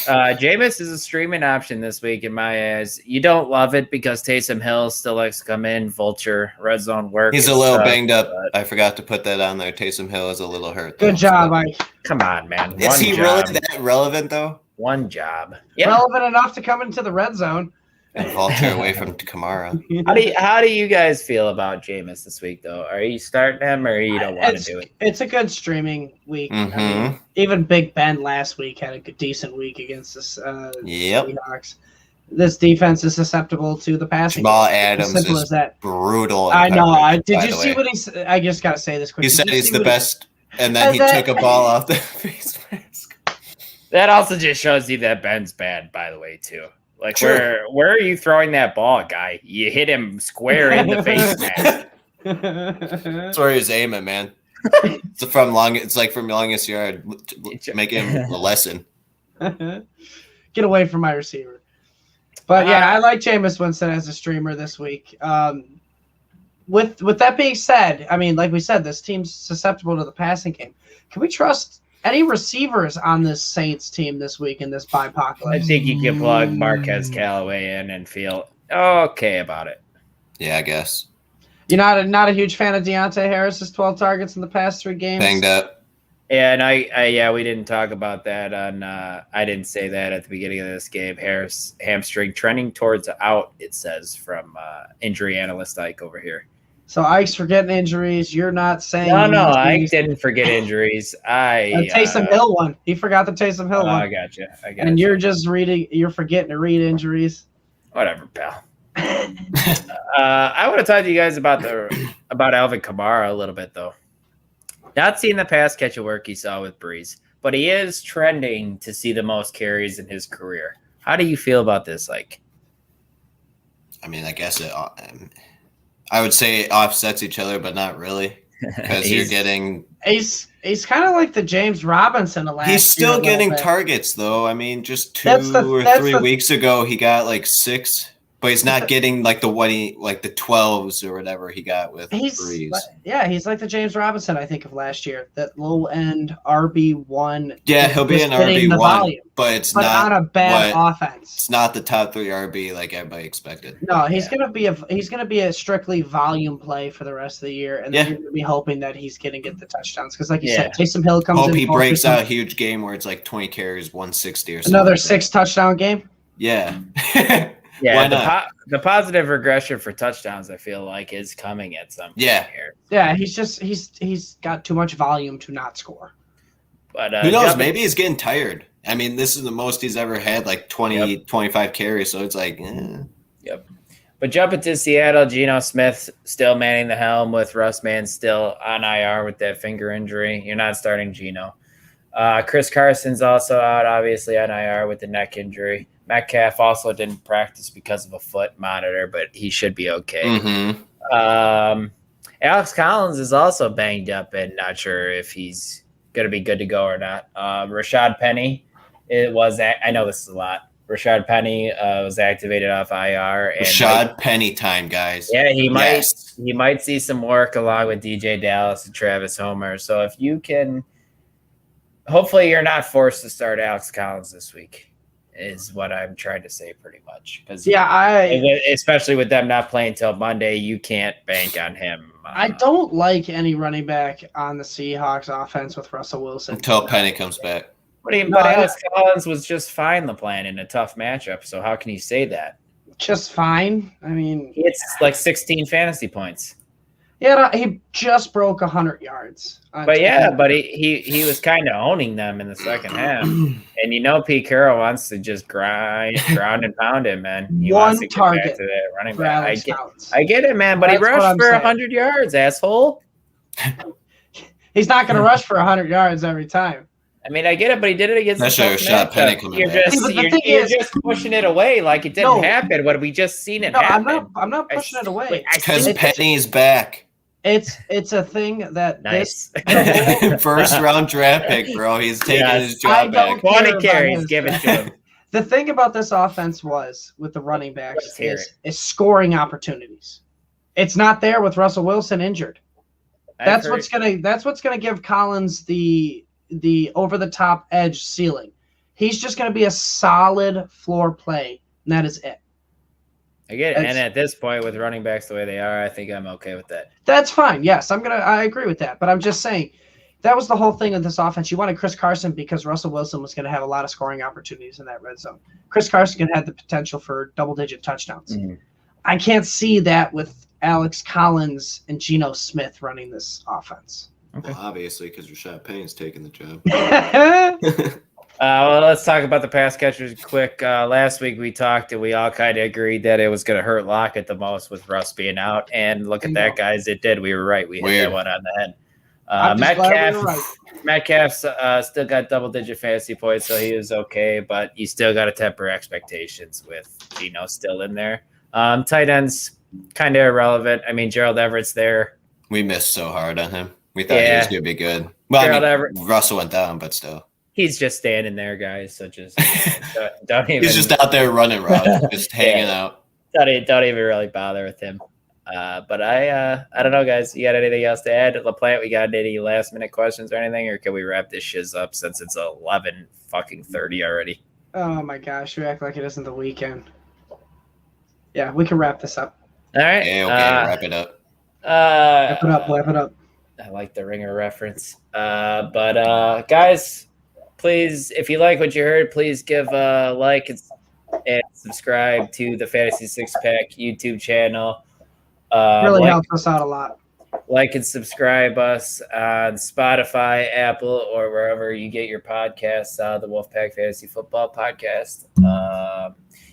Jameis is a streaming option this week in my eyes. You don't love it because Taysom Hill still likes to come in, vulture, red zone work. He's a little banged up. I forgot to put that on there. Taysom Hill is a little hurt. Good job, Mike. Come on, man. Is he really that relevant, though? One job. Yeah. Relevant enough to come into the red zone. And vulture away from Kamara. How do you guys feel about Jameis this week, though? Are you starting him or you don't want to do it? It's a good streaming week. Mm-hmm. I mean, even Big Ben last week had a decent week against this Seahawks. This defense is susceptible to the passing. Jamal Adams simple is as that. brutal. I know. Did you the see way. what he said? I just got to say this quickly. He said he's the best, and then he took a ball off the face mask. That also just shows you that Ben's bad, by the way, too. Like, Sure. where are you throwing that ball, guy? You hit him square in the face mask. That's where he's aiming, man. It's from longest yard. Make him a lesson. Get away from my receiver. But yeah, I like Jameis Winston as a streamer this week. With that being said, I mean, like we said, this team's susceptible to the passing game. Can we trust any receivers on this Saints team this week in this I bipocalypse? think you can plug Marquez Callaway in and feel okay about it. Yeah, I guess. You're not a huge fan of Deontay Harris's 12 targets in the past 3 games? Banged up. Yeah, and we didn't talk about that on. I didn't say that at the beginning of this game. Harris hamstring trending towards out. It says from injury analyst Ike over here. So Ike's forgetting injuries. You're not saying No, Ike didn't forget injuries. Taysom Hill one. He forgot the Taysom Hill one. I got you. And you're just reading. You're forgetting to read injuries. Whatever, pal. I want to talk to you guys about Alvin Kamara a little bit, though. Not seeing the pass catch of work he saw with Breeze, but he is trending to see the most carries in his career. How do you feel about this? Like, I mean, I guess I would say it offsets each other, but not really, because you're getting. He's kind of like the James Robinson of last year. He's still getting targets, though. I mean, just 2 or 3 weeks ago, he got like 6. But he's not getting like the 12s or whatever he got with Breeze. He's like the James Robinson, I think, of last year. That low end RB1. Yeah, he'll be an RB1, but it's not on a bad offense. It's not the top 3 RB like everybody expected. No, he's gonna be a strictly volume play for the rest of the year, and then you're gonna be hoping that he's gonna get the touchdowns because, like you said, Taysom Hill comes in. Hope he breaks out a huge game where it's like 20 carries, 160 or something. Another 6 touchdown game. Yeah. Yeah, the positive regression for touchdowns, I feel like, is coming at some point here. Yeah, he's got too much volume to not score. But who knows? Maybe he's getting tired. I mean, this is the most he's ever had, like 20, 25 carries. So it's like, Yep. But jumping to Seattle, Geno Smith still manning the helm with Russ Mann still on IR with that finger injury. You're not starting Geno. Chris Carson's also out, obviously, on IR with the neck injury. Metcalf also didn't practice because of a foot monitor, but he should be okay. Mm-hmm. Alex Collins is also banged up and not sure if he's going to be good to go or not. Rashad Penny, I know this is a lot. Rashad Penny was activated off IR. And Rashad Penny time, guys. Yeah, he might see some work along with DJ Dallas and Travis Homer. So if you can, hopefully you're not forced to start Alex Collins this week. Is what I'm trying to say pretty much. Because especially with them not playing till Monday, you can't bank on him. I don't like any running back on the Seahawks offense with Russell Wilson. Until Penny comes back. But Alex Collins was just fine the plan in a tough matchup, so how can you say that? Just fine? I mean... It's like 16 fantasy points. Yeah, he just broke 100 yards. But he was kind of owning them in the second half. And Pete Carroll wants to just ground and pound him, man. He wants to get target back to that running back. I get it, man, but he rushed for 100 yards, asshole. He's not going to rush for 100 yards every time. I mean, I get it, but he did it against Especially the a shot penny coming You're back. just See, but the you're, thing you're is- just pushing it away like it didn't No. happen. What have we just seen it No, happen? I'm not pushing it away. Because think Penny's back. It's a thing that nice. First round draft pick, bro. He's taking Yes. his I job don't back. 20 care about carries, his- give it to him. The thing about this offense was with the running backs Let's hear is scoring opportunities. It's not there with Russell Wilson injured. That's what's gonna give Collins the over the top edge ceiling. He's just gonna be a solid floor play, and that is it. I get it. And at this point, with running backs the way they are, I think I'm okay with that. That's fine. Yes, I agree with that. But I'm just saying that was the whole thing of this offense. You wanted Chris Carson because Russell Wilson was going to have a lot of scoring opportunities in that red zone. Chris Carson had the potential for double-digit touchdowns. Mm-hmm. I can't see that with Alex Collins and Geno Smith running this offense. Well, obviously, because Rashad Penny's taking the job. Well, let's talk about the pass catchers quick. Last week we talked and we all kind of agreed that it was going to hurt Lockett the most with Russ being out. And look at that, guys. It did. We were right. We hit that one on the head. I'm just glad we were right. Metcalf's still got double-digit fantasy points, so he was okay. But you still got to temper expectations with Geno still in there. Tight ends, kind of irrelevant. I mean, Gerald Everett's there. We missed so hard on him. We thought he was going to be good. Well, Gerald Everett. Russell went down, but still. He's just standing there, guys. So just don't even. He's just out there running routes, just hanging out. Don't even really bother with him. But I don't know, guys. You got anything else to add? LaPlante, we got any last minute questions or anything, or can we wrap this shiz up since it's 11:30 already? Oh my gosh, you act like it isn't the weekend. Yeah, we can wrap this up. All right. Okay, wrap it up. Wrap it up. I like the Ringer reference. But guys, please, if you like what you heard, please give a like and subscribe to the Fantasy Six Pack YouTube channel. Really helps us out a lot. Like and subscribe us on Spotify, Apple, or wherever you get your podcasts. The Wolfpack Fantasy Football Podcast.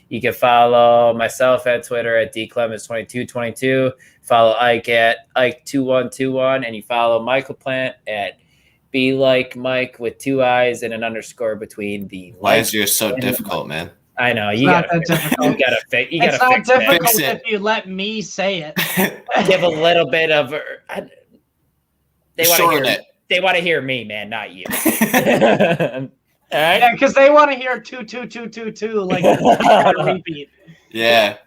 You can follow myself at Twitter at dclemens2222. Follow Ike at Ike2121, and you follow Michael Plant at Be Like Mike with 2 eyes and an underscore between the. Why is yours so difficult, man? I know You gotta fix it. It's not difficult Fix it. if you let me say it. Give a little bit of. They Shorten want it. They want to hear me, man, not you. All right. Yeah, because they want to hear 2-2-2-2-2 like a repeat. Yeah.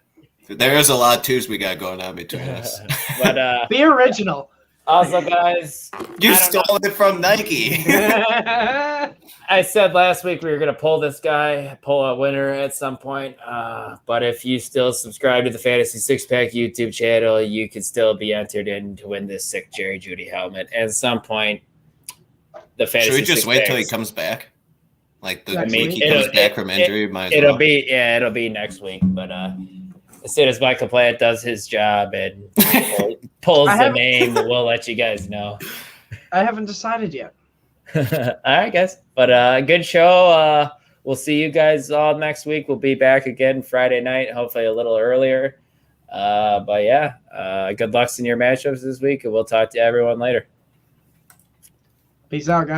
There is a lot of twos we got going on between us. But Be original. also, guys, You stole it from Nike. I said last week we were going to pull a winner at some point. But if you still subscribe to the Fantasy Six Pack YouTube channel, you could still be entered in to win this sick Jerry Judy helmet. At some point, the Fantasy Should we just Six wait Packs, till he comes back? Like the Next week week? he comes back from injury, might as It'll well. be next week. But as soon as Michael Plant does his job and pulls the name, we'll let you guys know. I haven't decided yet. All right, guys. But good show. We'll see you guys all next week. We'll be back again Friday night, hopefully a little earlier. But yeah, good luck in your matchups this week, and we'll talk to everyone later. Peace out, guys.